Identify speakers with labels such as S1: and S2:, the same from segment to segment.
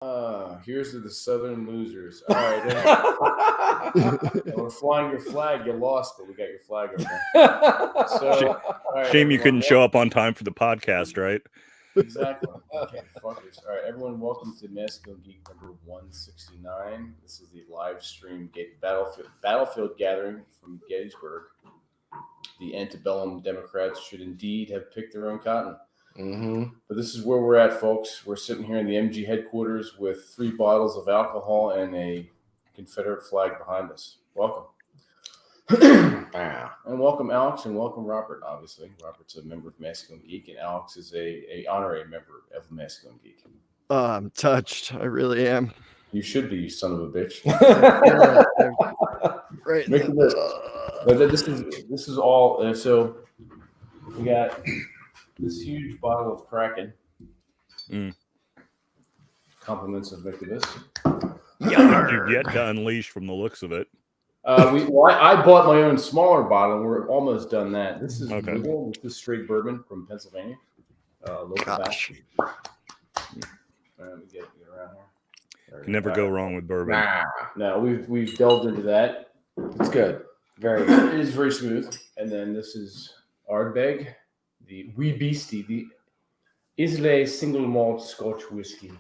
S1: Here's to the Southern losers. All right, we're flying your flag. You lost, but we got your flag over there. So,
S2: shame you couldn't show up on time for the podcast, right?
S1: Exactly. Okay, fuckers. All right, everyone, welcome to Masculine Geek number 169. This is the live stream battlefield gathering from Gettysburg. The antebellum Democrats should indeed have picked their own cotton.
S3: Mm-hmm.
S1: But this is where we're at, folks. We're sitting here in the MG headquarters with 3 bottles of alcohol and a Confederate flag behind us. Welcome. And welcome, Alex, and welcome, Robert, obviously. Robert's a member of Masculine Geek, and Alex is a honorary member of Masculine Geek.
S4: I'm touched. I really am.
S1: You should be, you son of a bitch.
S4: Right.
S1: This is all. So we got this huge bottle of Kraken. Compliments of Victivus.
S2: You've yet to unleash from the looks of it.
S1: I bought my own smaller bottle, and we're almost done that. This is
S2: okay.
S1: This is straight bourbon from Pennsylvania. Local batch. Let me get around here.
S2: Can never go wrong with bourbon.
S1: No, we've delved into that.
S3: It's good. Very good.
S1: It is very smooth. And then this is Ardbeg, the Wee Beastie, the Islay single malt Scotch whiskey.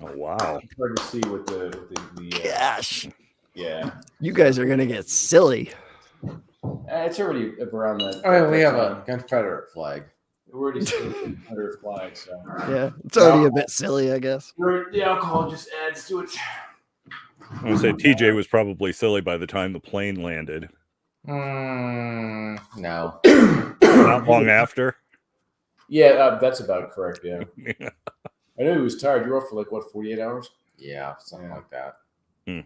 S2: Oh wow!
S1: It's hard to see with the
S4: Gosh.
S1: Yeah.
S4: You guys are gonna get silly.
S1: It's already around that.
S3: I mean, we have a Confederate flag.
S1: We're already seeing the Confederate flag, so
S4: Yeah, it's already a bit silly, I guess.
S1: the alcohol just adds to it.
S2: I want to say TJ was probably silly by the time the plane landed.
S3: No.
S2: Not long after.
S1: Yeah, that's about correct. Yeah. I know he was tired. You were up for 48 hours?
S3: Yeah, something like that.
S1: So,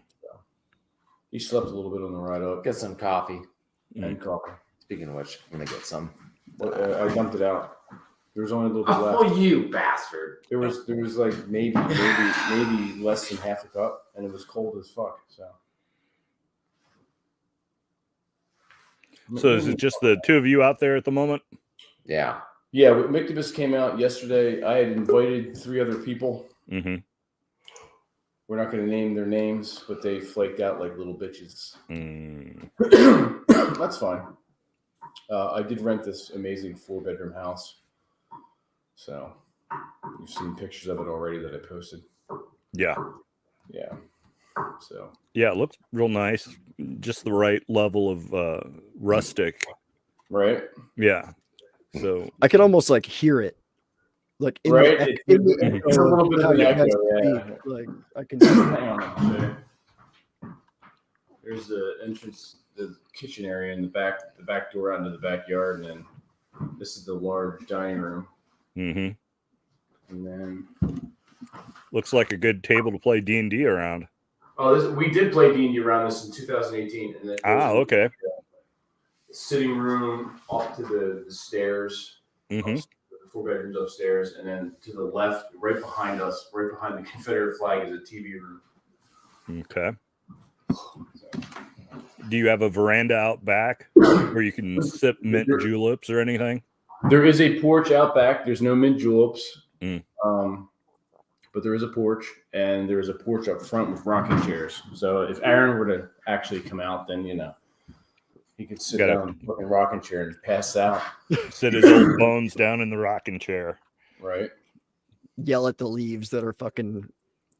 S1: he slept a little bit on the ride up.
S3: Get some coffee.
S1: And coffee.
S3: Speaking of which, I'm gonna get some.
S1: I dumped it out. There was only a little bit left.
S3: Oh, you bastard!
S1: There was maybe less than half a cup, and it was cold as fuck.
S2: So is it just the two of you out there at the moment?
S3: Yeah.
S1: Yeah, Mictibus came out yesterday. I had invited 3 other people.
S2: Mm-hmm.
S1: We're not going to name their names, but they flaked out like little bitches. That's fine. I did rent this amazing 4-bedroom house. So you've seen pictures of it already that I posted.
S2: Yeah.
S1: Yeah. So.
S2: Yeah, it looks real nice. Just the right level of rustic.
S1: Right.
S2: Yeah. So
S4: I can almost hear it. Like in
S1: right. It's a little bit of an echo. Yeah.
S4: Like I can.
S1: Hang on. There's the entrance, the kitchen area in the back door out into the backyard, and then this is the large dining room.
S2: Mm-hmm.
S1: And then
S2: looks like a good table to play D&D around.
S1: Oh, we did play D&D around this in 2018, and then
S2: okay.
S1: Sitting room up to the stairs.
S2: Mm-hmm.
S1: 4 bedrooms upstairs, and then to the left, right behind us, right behind the Confederate flag, is a TV room.
S2: Okay. Do you have a veranda out back where you can sip mint juleps or anything?
S1: There is a porch out back. There's no mint juleps, but there is a porch, and there is a porch up front with rocking chairs. So if Aaron were to actually come out, then he could sit down in a rocking chair and pass out.
S2: Sit his old bones down in the rocking chair.
S1: Right.
S4: Yell at the leaves that are fucking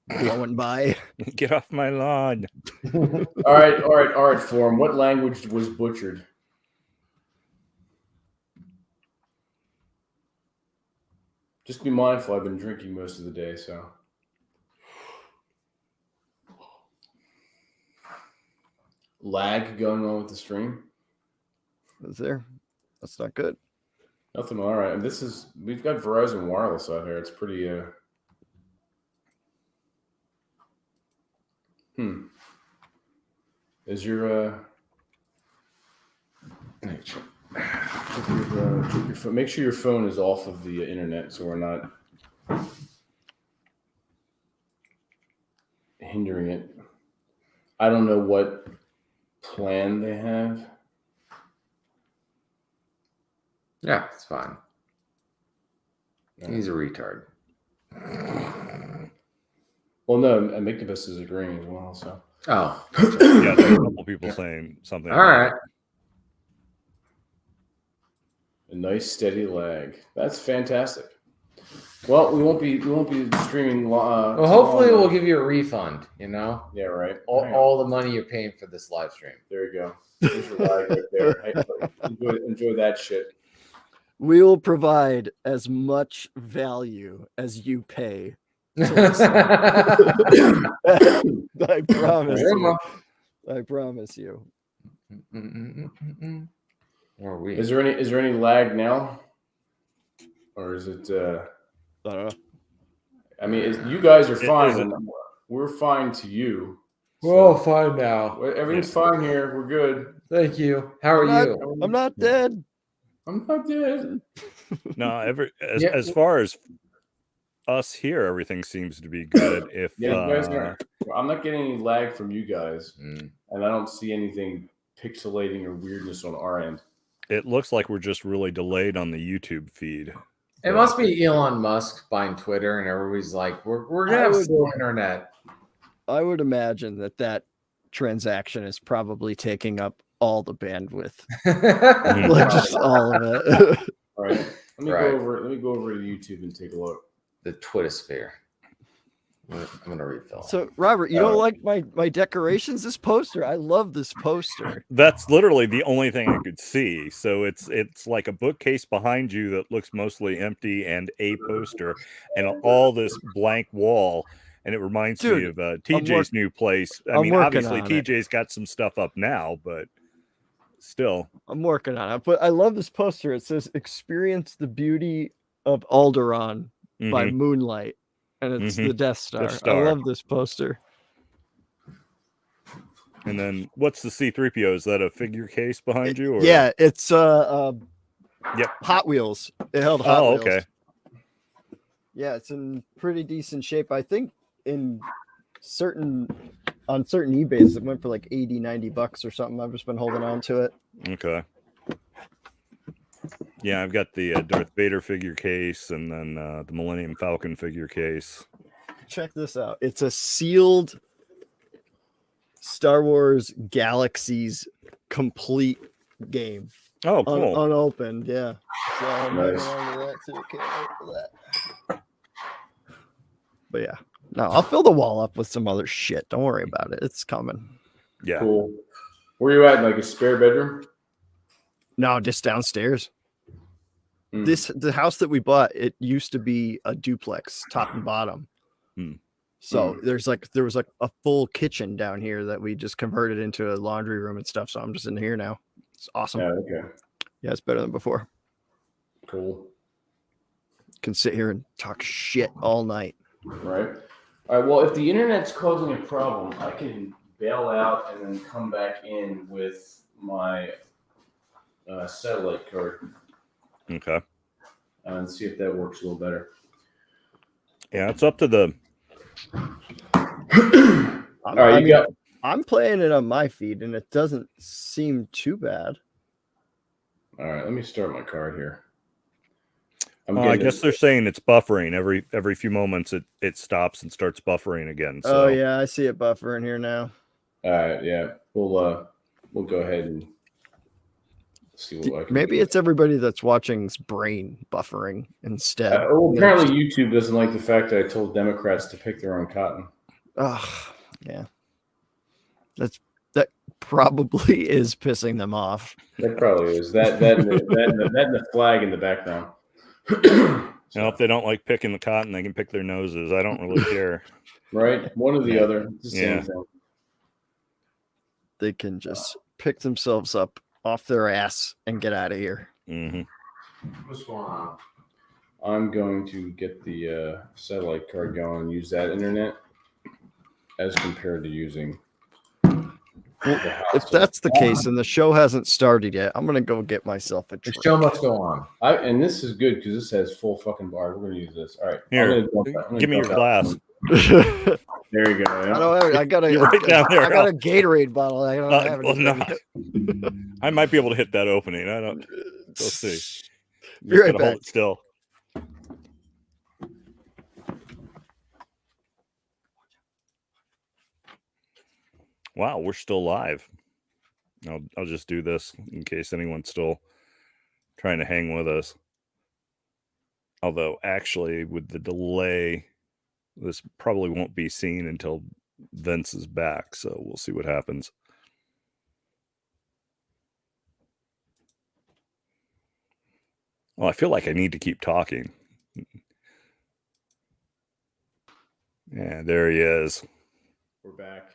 S4: blowing by.
S2: Get off my lawn.
S1: All right, Form. What language was butchered? Just be mindful. I've been drinking most of the day, so. Lag going on with the stream?
S4: Is there? That's not good.
S1: Nothing. All right. And we've got Verizon Wireless out here. It's pretty. Is your check your phone. Make sure your phone is off of the internet, so we're not hindering it. I don't know what plan they have.
S3: Yeah, it's fine. He's a retard.
S1: Well, no, Amictopus is agreeing as well. So.
S3: Oh.
S2: Yeah, there's a couple people saying something.
S3: All right.
S1: A nice steady lag. That's fantastic. Well, we won't be streaming.
S3: Well, hopefully we'll give you a refund. You know.
S1: Yeah, right.
S3: All the money you're paying for this live stream.
S1: There you go. There's your lag right there. Hey, enjoy that shit.
S4: We will provide as much value as you pay. I promise you. I promise you.
S3: Where are we?
S1: Is there any lag now, or is it?
S4: I don't know.
S1: I mean, you guys are fine. We're fine to you.
S3: We're all fine now.
S1: Everything's fine here. We're good.
S3: Thank you. How are you?
S4: I'm not dead.
S1: I'm not dead.
S2: No, as far as us here, everything seems to be good. If
S1: you guys I'm not getting any lag from you guys, and I don't see anything pixelating or weirdness on our end.
S2: It looks like we're just really delayed on the YouTube feed.
S3: It must be Elon Musk buying Twitter, and everybody's like, "We're gonna have slow internet."
S4: I would imagine that transaction is probably taking up all the bandwidth, like just all of it.
S1: All right, let me go over to YouTube and take a look.
S3: The Twittersphere. I'm gonna refill.
S4: So, Robert, you don't like my decorations? This poster, I love this poster.
S2: That's literally the only thing I could see. So it's like a bookcase behind you that looks mostly empty and a poster and all this blank wall. And it reminds me of TJ's new place. I mean, obviously TJ's got some stuff up now, but still.
S4: I'm working on it. But I love this poster. It says, "Experience the beauty of Alderaan by moonlight." And it's the Death Star. I love this poster.
S2: And then what's the C-3PO? Is that a figure case behind you? Or?
S4: Yeah, it's Hot Wheels. It held Hot Wheels.
S2: Okay.
S4: Yeah, it's in pretty decent shape. I think on certain eBays it went for like $80-$90 or something. I've just been holding on to it.
S2: Okay. Yeah, I've got the Darth Vader figure case and then the Millennium Falcon figure case.
S4: Check this out. It's a sealed Star Wars Galaxies complete game.
S2: Oh, cool.
S4: Unopened, yeah. So I'm
S1: nice.
S4: on to that too. Can't wait for that. But yeah. No, I'll fill the wall up with some other shit. Don't worry about it. It's coming.
S2: Yeah.
S1: Cool. Where you at? Like a spare bedroom?
S4: No, just downstairs. The house that we bought, it used to be a duplex, top and bottom. So there was like a full kitchen down here that we just converted into a laundry room and stuff. So I'm just in here now. It's awesome.
S1: Yeah, okay.
S4: Yeah, it's better than before.
S1: Cool.
S4: Can sit here and talk shit all night.
S1: Right. All right. Well, if the internet's causing a problem, I can bail out and then come back in with my satellite card.
S2: Okay.
S1: And see if that works a little better.
S2: Yeah, it's up to the.
S1: All right,
S4: I'm playing it on my feed, and it doesn't seem too bad.
S1: All right, let me start my card here.
S2: I guess they're saying it's buffering every few moments. It stops and starts buffering again. So.
S4: Oh yeah, I see it buffering here now.
S1: All right, yeah, we'll go ahead and see what I can
S4: maybe
S1: do.
S4: it's everybody that's watching's brain buffering instead.
S1: Apparently, YouTube doesn't like the fact that I told Democrats to pick their own cotton.
S4: Yeah, that probably is pissing them off.
S1: That probably is that and the flag in the background.
S2: Now, if they don't like picking the cotton, they can pick their noses. I don't really care.
S1: Right, one or the other. It's the same thing.
S4: They can just pick themselves up off their ass and get out of here.
S3: What's going on?
S1: I'm going to get the satellite card going and use that internet as compared to using.
S4: If that's the case and the show hasn't started yet, I'm gonna go get myself a drink.
S3: The show must go on.
S1: And this is good because this has full fucking bar. We're gonna use this. All right,
S2: here. Give me your glass.
S1: There you go.
S4: I got a
S2: right down there.
S4: I got a Gatorade bottle. I don't have
S2: no. I might be able to hit that opening. I don't. We'll see.
S4: Be right back.
S2: Hold it still. Wow, we're still live. I'll just do this in case anyone's still trying to hang with us. Although, actually, with the delay, this probably won't be seen until Vince is back. So we'll see what happens. Well, I feel like I need to keep talking. Yeah, there he is.
S1: We're back.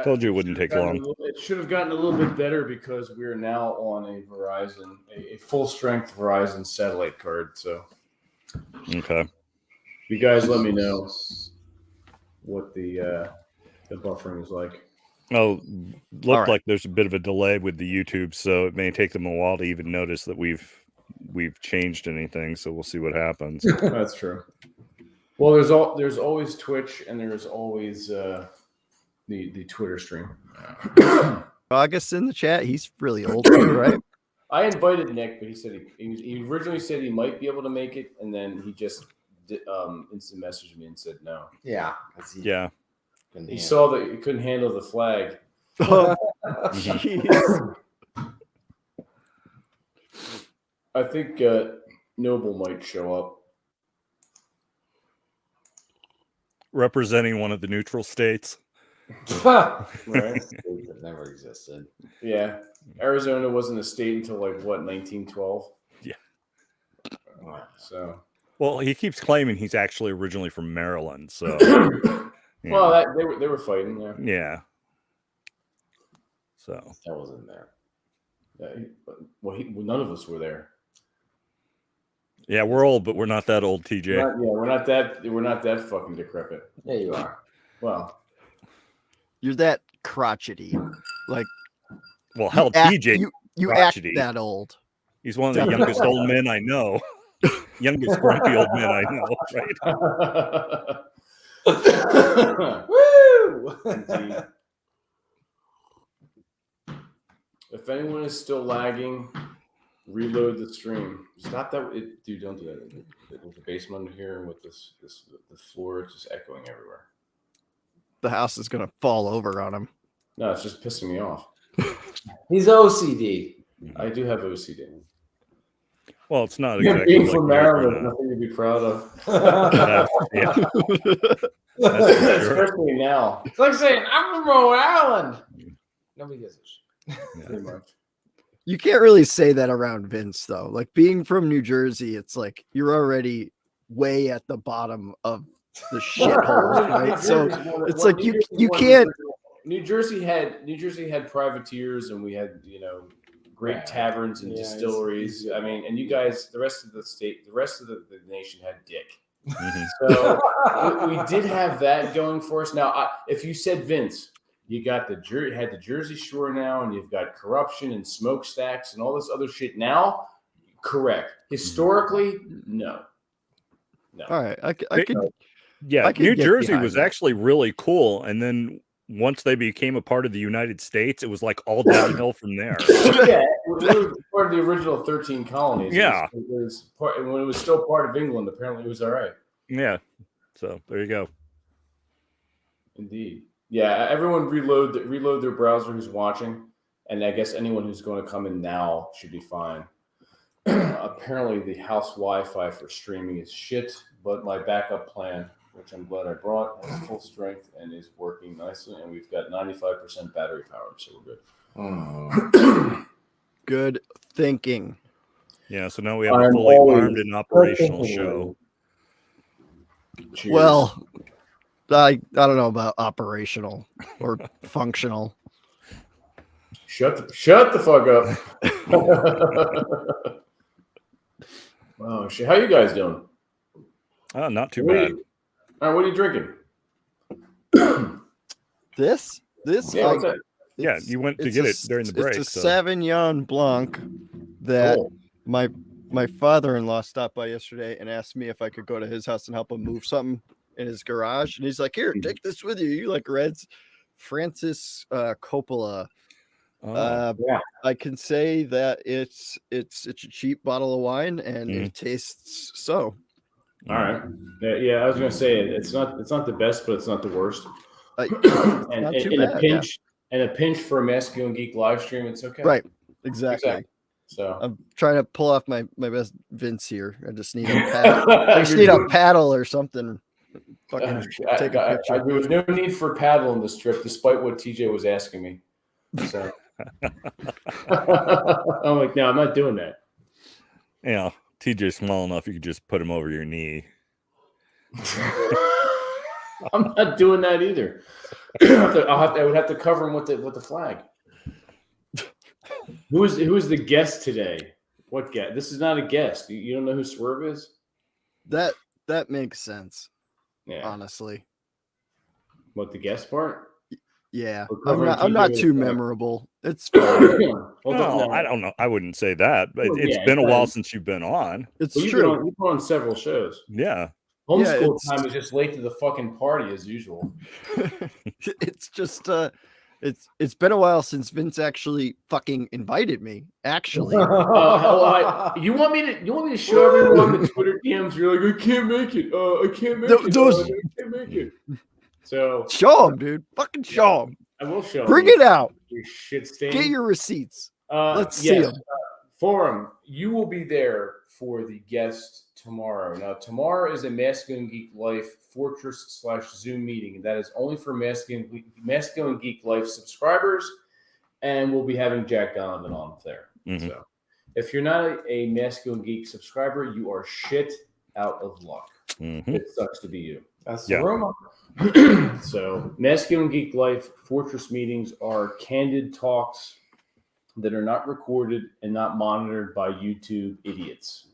S2: Told you it wouldn't take long.
S1: It should have gotten a little bit better because we are now on a Verizon, a full-strength Verizon satellite card. So,
S2: okay,
S1: you guys, let me know what the buffering is like.
S2: Oh, looked like there's a bit of a delay with the YouTube, so it may take them a while to even notice that we've changed anything. So we'll see what happens.
S1: That's true. Well, there's always Twitch, and there's always the Twitter stream.
S4: August in the chat. He's really old, too, right?
S1: I invited Nick, but he said he originally said he might be able to make it, and then he just instant messaged me and said no.
S3: Yeah.
S2: Yeah.
S1: He saw that he couldn't handle the flag.
S4: Oh, jeez.
S1: I think Noble might show up.
S2: Representing one of the neutral states.
S1: Right?
S3: That never existed.
S1: Yeah. Arizona wasn't a state until 1912.
S2: Yeah.
S1: So.
S2: Well, he keeps claiming he's actually originally from Maryland. So. Yeah.
S1: Well, they were fighting. Yeah.
S2: Yeah. So.
S3: That wasn't there.
S1: None of us were there.
S2: Yeah, we're old, but we're not that old, TJ.
S1: We're not that fucking decrepit.
S3: Yeah, you are.
S1: Well,
S4: You're that crotchety. Like,
S2: well, hell, TJ,
S4: you
S2: crotchety.
S4: act that old.
S2: He's one of the youngest old men I know. Youngest grumpy old men I know, right?
S1: Woo! Indeed. If anyone is still lagging, reload the stream. Stop that, dude! Don't do that. With the basement under here and with the floor, it's just echoing everywhere.
S4: The house is gonna fall over on him.
S1: No, it's just pissing me off.
S3: He's OCD.
S1: I do have OCD.
S2: Well, it's not exactly
S1: Being
S2: like
S1: from Maryland, nothing to be proud of.
S2: yeah.
S1: Especially now.
S3: It's like saying, I'm from Rhode Island. Nobody gives a shit.
S1: Pretty much.
S4: You can't really say that around Vince, though. Like, being from New Jersey, it's like you're already way at the bottom of the shithole, right? So it's like you can't.
S1: New Jersey had privateers, and we had great taverns and distilleries. I mean, and you guys, the rest of the state, the rest of the nation had dick.
S2: Mm-hmm.
S1: So we did have that going for us. Now, if you said Vince, you got the Jersey Shore now, and you've got corruption and smokestacks and all this other shit now. Correct. Historically, no.
S4: All right, I could.
S2: Yeah,
S4: I could
S2: New
S4: get
S2: Jersey
S4: behind
S2: was
S4: that.
S2: actually really cool, and then once they became a part of the United States, it was like all downhill from there.
S1: Yeah, it was part of the original 13 colonies.
S2: Yeah.
S1: It was part, when it was still part of England, apparently it was all right.
S2: Yeah. So there you go.
S1: Indeed. Yeah, everyone reload their browser who's watching, and I guess anyone who's going to come in now should be fine. Apparently the house Wi-Fi for streaming is shit, but my backup plan, which I'm glad I brought, has full strength and is working nicely, and we've got 95% battery power, so we're good.
S4: Good thinking.
S2: Yeah, so now we have a fully armed and operational show.
S1: Cheers.
S4: Well, I don't know about operational or functional.
S1: Shut the fuck up. Oh shit! How you guys doing?
S2: Oh, not too bad.
S1: All right, what are you drinking?
S4: This,
S1: Yeah, what's that?
S2: Yeah, you went to get it during the break.
S4: It's a
S2: so.
S4: Sauvignon Blanc that
S1: Cool.
S4: my father-in-law stopped by yesterday and asked me if I could go to his house and help him move something in his garage. And he's like, "Here, take this with you. You like reds?" Francis Coppola.
S2: Oh,
S4: I can say that it's a cheap bottle of wine and it tastes so.
S1: All right. Yeah, I was gonna say it's not the best, but it's not the worst. and
S4: not too
S1: in a
S4: bad,
S1: pinch, and a pinch for a Masculine Geek live stream, it's okay.
S4: Right. Exactly.
S1: So
S4: I'm trying to pull off my best Vince here. I just need a paddle. I just need a paddle or something. Fucking take a picture.
S1: There was no need for paddle in this trip, despite what TJ was asking me. So I'm like, no, I'm not doing that.
S2: Yeah, TJ's small enough you could just put him over your knee.
S1: I'm not doing that either. I would have to cover him with the flag. Who is the guest today? What guest? This is not a guest. You don't know who Swerve is?
S4: That makes sense.
S1: Yeah.
S4: Honestly.
S1: What, the guest part?
S4: Yeah.
S1: We're covering
S4: I'm not
S1: TJ
S4: too
S1: with
S4: memorable. It's fine.
S2: No, I don't know. I wouldn't say that, but
S1: Well,
S2: it's
S1: yeah,
S2: been a
S1: it's
S2: while
S1: fine.
S2: since you've been on.
S4: It's
S1: Well,
S4: true.
S1: You've been on several shows.
S2: Yeah.
S1: Homeschool
S4: it's-
S1: time is just late to the fucking party as usual.
S4: It's just it's been a while since Vince actually fucking invited me. Actually.
S1: You want me to show everyone the Twitter DMs? You're like, I can't make it. I can't make it. I can't make it. So
S4: Show him, dude. Fucking show him.
S1: I will show.
S4: Bring
S1: you
S4: it out.
S1: Your shit stain.
S4: Get your receipts. Let's see
S1: yes,
S4: them.
S1: Forum, you will be there for the guest tomorrow. Now, tomorrow is a Masculine Geek Life Fortress / Zoom meeting. That is only for Masculine Geek Life subscribers, and we'll be having Jack Donovan on there.
S2: Mhm.
S1: So, if you're not a Masculine Geek subscriber, you are shit out of luck.
S2: Mhm.
S1: It sucks to be you.
S3: That's
S2: Yeah.
S3: the rumor.
S1: So, Masculine Geek Life Fortress meetings are candid talks that are not recorded and not monitored by YouTube idiots.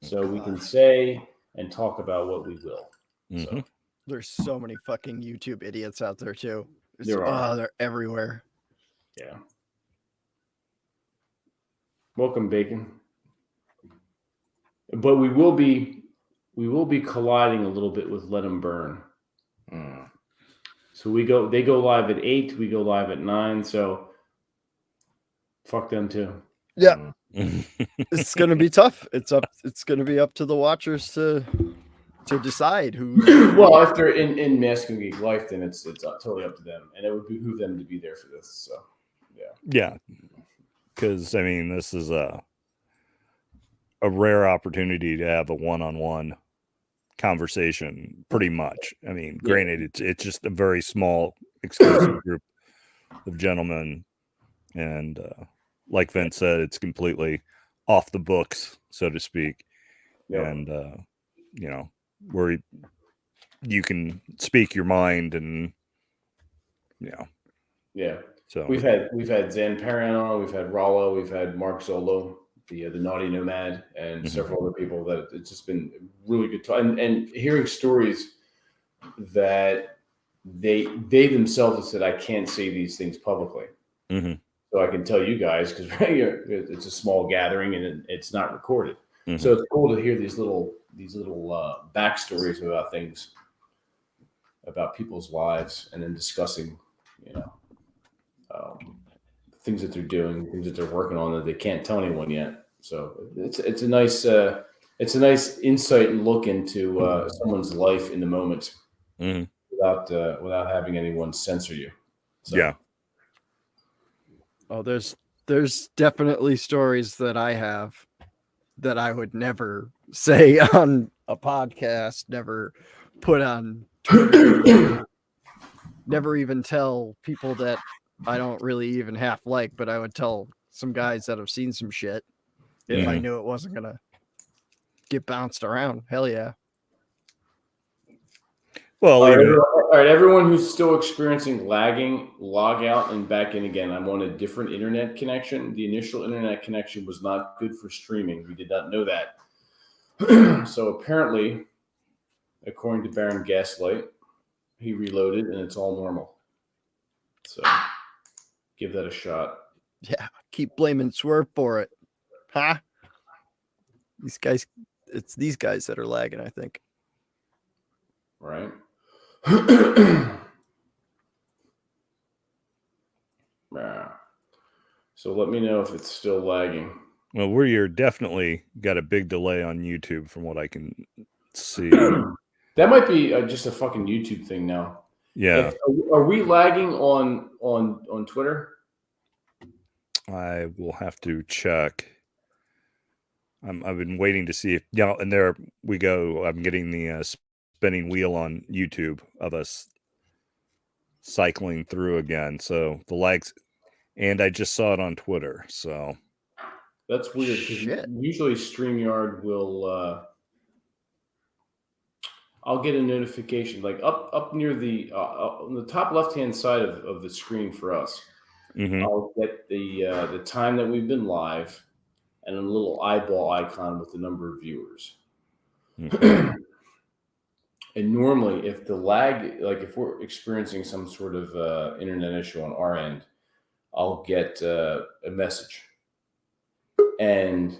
S1: So we can say and talk about what we will.
S2: Mhm.
S4: There's so many fucking YouTube idiots out there too.
S1: There are.
S4: They're everywhere.
S1: Yeah. Welcome, Bacon. But we will be colliding a little bit with Let 'Em Burn. So they go live at 8, we go live at 9, so fuck them too.
S4: Yeah. It's gonna be tough. It's gonna be up to the watchers to decide who.
S1: Well, if they're in Masculine Geek Life, then it's totally up to them, and it would behoove them to be there for this. So,
S2: Yeah. Because I mean, this is a rare opportunity to have a one-on-one conversation. Pretty much. I mean, granted, it's just a very small, exclusive group of gentlemen, and like Vince said, it's completely off the books, so to speak.
S1: yeah.
S2: And where you can speak your mind, and
S1: Yeah.
S2: so
S1: We've had Zan Perrin on, we've had Rollo, we've had Mark Zolo, the Naughty Nomad, and several other people that it's just been really good time. And hearing stories that they themselves have said, I can't say these things publicly.
S2: Mhm.
S1: So I can tell you guys because it's a small gathering and it's not recorded.
S2: Mhm.
S1: So it's cool to hear these little backstories about things, about people's lives, and then discussing, things that they're doing, things that they're working on that they can't tell anyone yet. So it's a nice insight and look into someone's life in the moment
S2: Mhm.
S1: without having anyone censor you. So,
S2: Yeah.
S4: Oh, there's definitely stories that I have that I would never say on a podcast, never put on Twitter, never even tell people that I don't really even half like, but I would tell some guys that have seen some shit if I knew it wasn't gonna get bounced around. Hell yeah.
S2: Well,
S1: all right, everyone who's still experiencing lagging, log out and back in again. I'm on a different internet connection. The initial internet connection was not good for streaming. We did not know that. So apparently, according to Baron Gaslight, he reloaded and it's all normal. So give that a shot.
S4: Yeah. Keep blaming Swerve for it. Huh? It's these guys that are lagging, I think.
S1: Right. So let me know if it's still lagging.
S2: well, we're definitely got a big delay on YouTube from what I can see.
S1: That might be just a fucking YouTube thing now.
S2: Yeah.
S1: Are we lagging on Twitter?
S2: I will have to check. I've been waiting to see if and there we go. I'm getting the spinning wheel on YouTube of us cycling through again. So the lags, and I just saw it on Twitter. So
S1: that's weird because usually StreamYard will. I'll get a notification like up near the on the top left hand side of the screen for us. I'll get the time that we've been live and a little eyeball icon with the number of viewers. And normally, if the lag, like if we're experiencing some sort of internet issue on our end, I'll get a message, and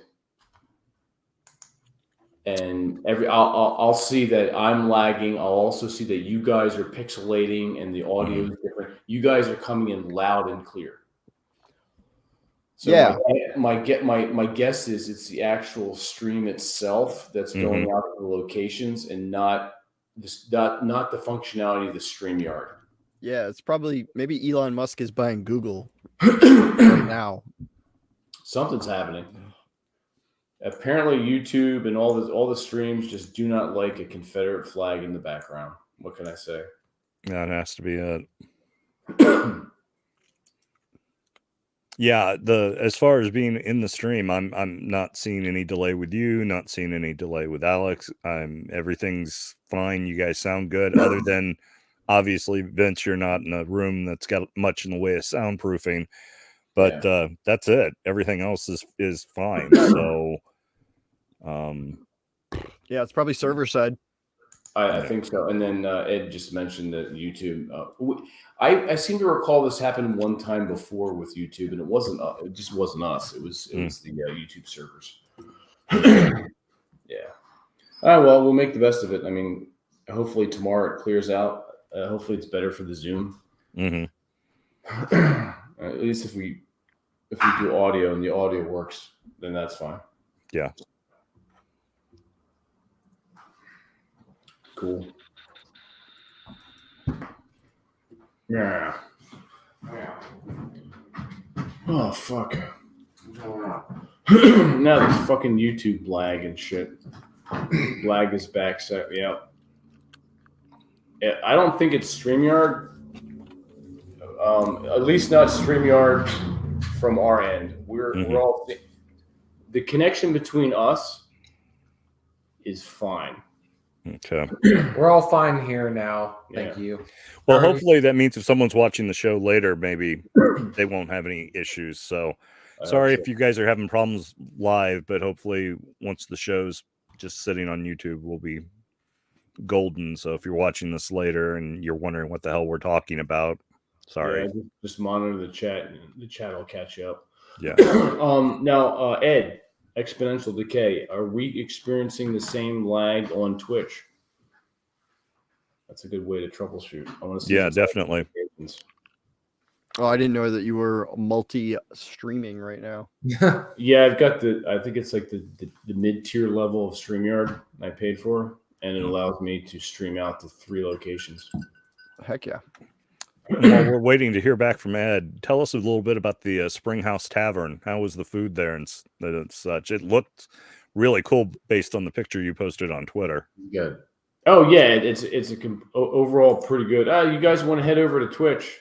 S1: I'll see that I'm lagging. I'll also see that you guys are pixelating and the audio is different. You guys are coming in loud and clear. So
S4: yeah,
S1: my guess is it's the actual stream itself that's going out to the locations and not the functionality of the StreamYard.
S4: Yeah, it's probably maybe Elon Musk is buying Google right now.
S1: Something's happening. Apparently, YouTube and all the streams just do not like a Confederate flag in the background. What can I say?
S2: That has to be it. Yeah, as far as being in the stream, I'm not seeing any delay with you, not seeing any delay with Alex. Everything's fine. You guys sound good, other than obviously, Vince, you're not in a room that's got much in the way of soundproofing. But that's it. Everything else is fine. So
S4: yeah, it's probably server side.
S1: I think so. And then Ed just mentioned that YouTube. I seem to recall this happened one time before with YouTube, and it just wasn't us. It was the YouTube servers. Yeah. All right. Well, we'll make the best of it. I mean, hopefully tomorrow it clears out. Hopefully it's better for the Zoom. At least if we do audio and the audio works, then that's fine.
S2: Yeah.
S1: Cool. Yeah. Oh fuck. Now this fucking YouTube lag and shit. Lag is back. So yeah. I don't think it's StreamYard. At least not StreamYard from our end. We're all the connection between us is fine.
S2: Okay.
S3: We're all fine here now. Thank you.
S2: Well, hopefully that means if someone's watching the show later, maybe they won't have any issues. So sorry if you guys are having problems live, but hopefully once the show's just sitting on YouTube, we'll be golden. So if you're watching this later and you're wondering what the hell we're talking about, sorry.
S1: Yeah, just monitor the chat. And the chat will catch you up.
S2: Yeah.
S1: Now, Ed, Exponential Decay, are we experiencing the same lag on Twitch? That's a good way to troubleshoot. I want to see.
S2: Yeah, definitely.
S4: Oh, I didn't know that you were multi-streaming right now.
S1: Yeah, I've got I think it's like the mid-tier level of StreamYard I paid for, and it allows me to stream out to 3 locations.
S4: Heck yeah.
S2: While we're waiting to hear back from Ed, tell us a little bit about the Springhouse Tavern. How was the food there and such? It looked really cool based on the picture you posted on Twitter.
S1: Good. Oh yeah, it's overall pretty good. You guys want to head over to Twitch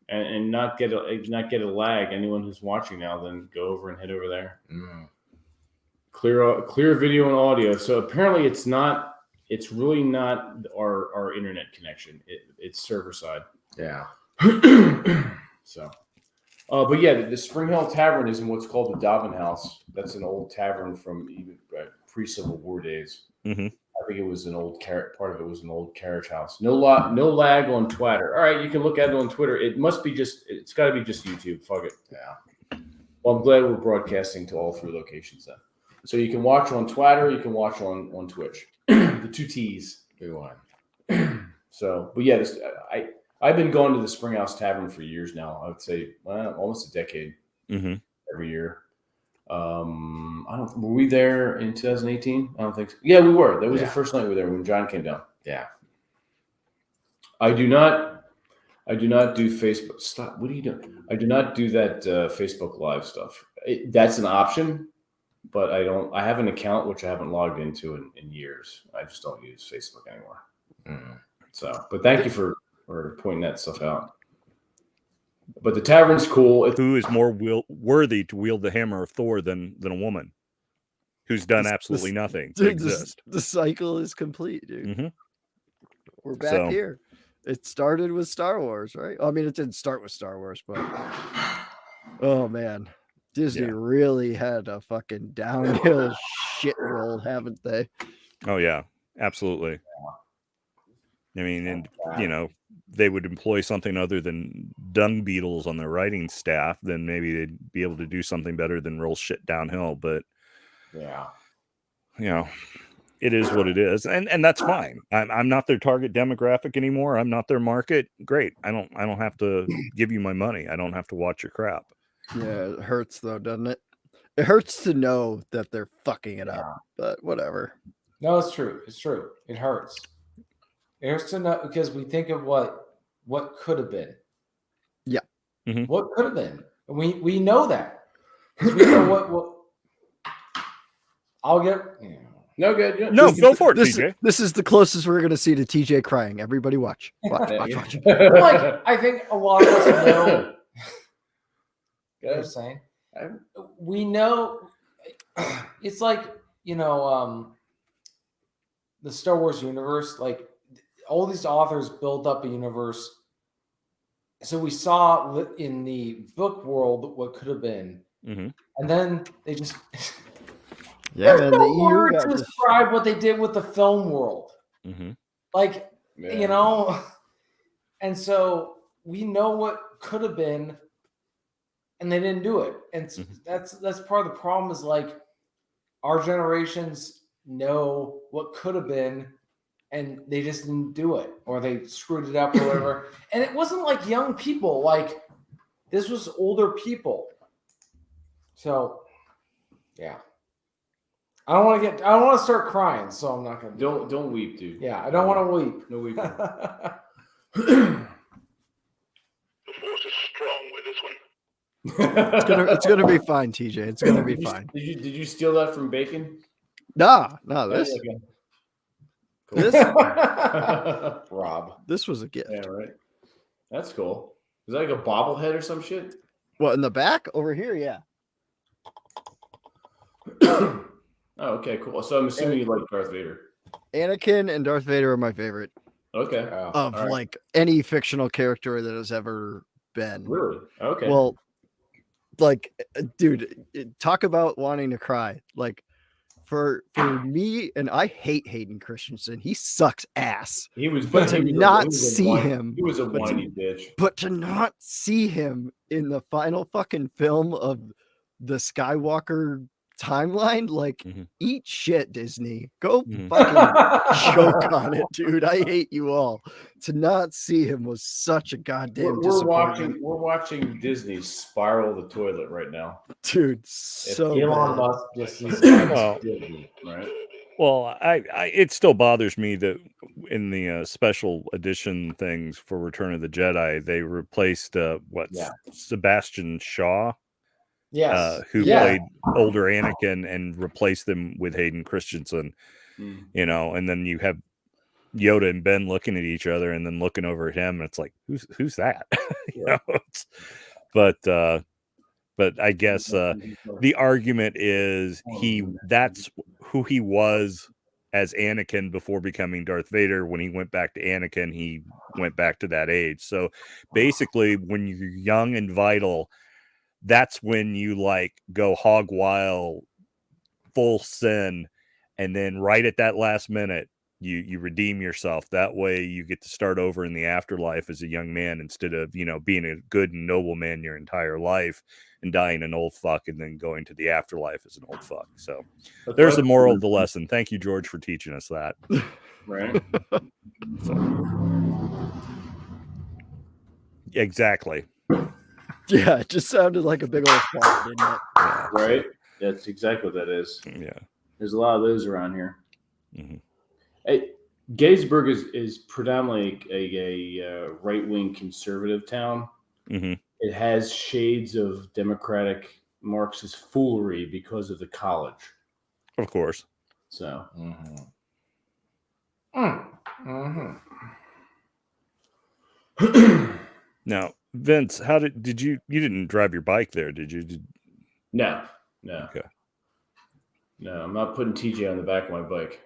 S1: and not get a lag. Anyone who's watching now, then go over and head over there. Clear video and audio. So apparently it's really not our internet connection. It's server side.
S3: Yeah.
S1: So, but yeah, the Spring Hill Tavern is in what's called the Dobbin House. That's an old tavern from even pre-Civil War days. I think it was an old part of it was an old carriage house. No lag on Twitter. All right, you can look at it on Twitter. It's got to be just YouTube. Fuck it. Yeah. Well, I'm glad we're broadcasting to all 3 locations then. So you can watch on Twitter. You can watch on Twitch. The 2 T's. Big one. So, but yeah, I've been going to the Springhouse Tavern for years now. I would say almost a decade. Every year. Were we there in 2018? I don't think so. Yeah, we were. That was the first night we were there when John came down. Yeah. I do not I do not do Facebook. Stop. What are you doing? I do not do that Facebook Live stuff. That's an option, but I don't. I have an account which I haven't logged into in years. I just don't use Facebook anymore. So, but thank you for pointing that stuff out. But the tavern's cool.
S2: Who is more worthy to wield the hammer of Thor than a woman who's done absolutely nothing to exist?
S4: The cycle is complete, dude.
S2: Mm-hmm.
S4: We're back here. It started with Star Wars, right? I mean, it didn't start with Star Wars, but oh man, Disney really had a fucking downhill shit roll, haven't they?
S2: Oh yeah, absolutely. I mean, and you know, they would employ something other than dung beetles on their writing staff, then maybe they'd be able to do something better than roll shit downhill. But
S3: yeah,
S2: you know, it is what it is, and that's fine. I'm not their target demographic anymore. I'm not their market. Great. I don't have to give you my money. I don't have to watch your crap.
S4: Yeah, it hurts though, doesn't it? It hurts to know that they're fucking it up, but whatever.
S3: No, it's true. It's true. It hurts. It hurts to know because we think of what could have been.
S4: Yeah.
S2: Mm-hmm.
S3: What could have been. We know that. We know what I'll get.
S1: No good. Yeah.
S2: No, go for it, TJ.
S4: This is the closest we're going to see to TJ crying. Everybody watch. Watch.
S3: Like, I think a lot of us know. What I'm saying. We know. It's like, the Star Wars universe, like all these authors build up a universe. So we saw in the book world what could have been.
S2: Mm-hmm.
S3: And then they just...
S4: Yeah, man,
S3: the word to describe what they did with the film world.
S2: Mm-hmm.
S3: Like, and so we know what could have been, and they didn't do it. And that's part of the problem is like our generations know what could have been, and they just didn't do it, or they screwed it up or whatever. And it wasn't like young people, like this was older people. So, yeah. I don't want to start crying, so I'm not going to.
S1: Don't weep, dude.
S3: Yeah, I don't want to weep.
S1: No weeping.
S5: The force is strong with this one.
S4: It's gonna be fine, TJ. It's gonna be fine.
S1: Did you steal that from Bacon?
S4: No, this.
S1: Cool.
S4: This
S3: Rob.
S4: This was a gift.
S1: Yeah, right. That's cool. Is that like a bobblehead or some shit?
S4: Well, in the back over here, yeah.
S1: Oh, okay, cool. So I'm assuming you like Darth Vader.
S4: Anakin and Darth Vader are my favorite.
S1: Okay.
S4: Of like any fictional character that has ever been.
S1: Really? Okay.
S4: Well, like, dude, talk about wanting to cry. Like, for me, and I hate Hayden Christensen. He sucks ass.
S1: He was,
S4: but to not see
S1: him, he was a whiny bitch.
S4: But to not see him in the final fucking film of the Skywalker timeline, like, eat shit, Disney. Go fucking choke on it, dude. I hate you all. To not see him was such a goddamn disappointment.
S1: We're watching Disney spiral the toilet right now,
S4: dude. So
S3: Elon Musk just
S1: Disney, right?
S2: Well, it still bothers me that in the special edition things for Return of the Jedi, they replaced Sebastian Shaw.
S3: Yes.
S2: Who played older Anakin and replaced him with Hayden Christensen, and then you have Yoda and Ben looking at each other and then looking over at him, and it's like, who's that? But I guess the argument is that's who he was as Anakin before becoming Darth Vader. When he went back to Anakin, he went back to that age. So basically, when you're young and vital, that's when you like go hog wild, full sin, and then right at that last minute, you redeem yourself. That way you get to start over in the afterlife as a young man instead of, being a good and noble man your entire life and dying an old fuck and then going to the afterlife as an old fuck. So there's the moral of the lesson. Thank you, George, for teaching us that.
S1: Right.
S2: Exactly.
S4: Yeah, it just sounded like a big old fart, didn't it?
S1: Yeah. Right? That's exactly what that is.
S2: Yeah.
S1: There's a lot of those around here.
S2: Mm-hmm.
S1: Hey, Gettysburg is predominantly a right-wing conservative town.
S2: Mm-hmm.
S1: It has shades of Democratic Marxist foolery because of the college.
S2: Of course.
S1: So.
S2: Now, Vince, how did you didn't drive your bike there, did you?
S1: No.
S2: Okay.
S1: No, I'm not putting TJ on the back of my bike.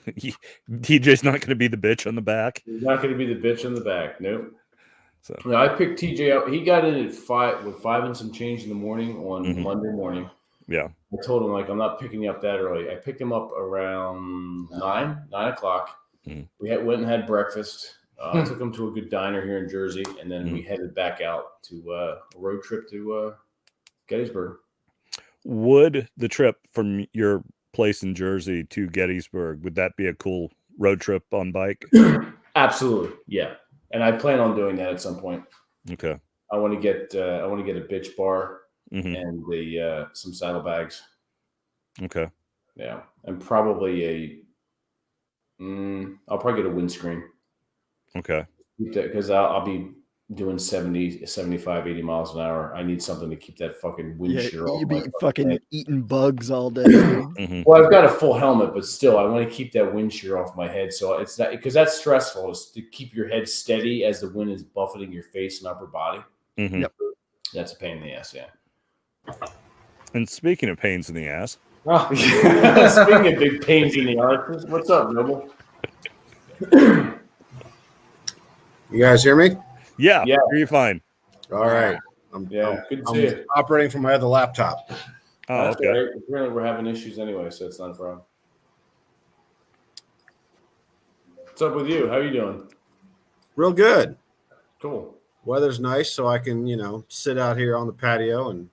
S2: TJ's not going to be the bitch on the back.
S1: He's not going to be the bitch on the back. Nope.
S2: So
S1: no, I picked TJ up. He got in at 5 and some change in the morning on Monday morning.
S2: Yeah.
S1: I told him, like, I'm not picking you up that early. I picked him up around 9 o'clock. We went and had breakfast. Took him to a good diner here in Jersey, and then we headed back out to a road trip to Gettysburg.
S2: Would the trip from your place in Jersey to Gettysburg, would that be a cool road trip on bike?
S1: Absolutely, yeah. And I plan on doing that at some point.
S2: Okay.
S1: I want to get a bitch bar and some saddlebags.
S2: Okay.
S1: Yeah, and probably I'll probably get a windscreen.
S2: Okay.
S1: Because I'll be doing 70, 75, 80 miles an hour. I need something to keep that fucking wind shear off.
S4: You be
S1: my
S4: fucking
S1: head.
S4: eating bugs all day.
S1: Well, I've got a full helmet, but still, I want to keep that wind shear off my head. So it's that, because that's stressful, is to keep your head steady as the wind is buffeting your face and upper body.
S4: Yep.
S1: That's a pain in the ass, yeah.
S2: And speaking of pains in the ass.
S1: Speaking of big pains in the ass, what's up, Noble?
S6: You guys hear me?
S2: Yeah. Are you fine?
S6: All right.
S1: Good to see you.
S6: Operating from my other laptop.
S2: Oh,
S1: That's
S2: okay.
S1: all right. Apparently, we're having issues anyway, so it's not a problem. What's up with you? How are you doing?
S6: Real good.
S1: Cool.
S6: Weather's nice, so I can, sit out here on the patio and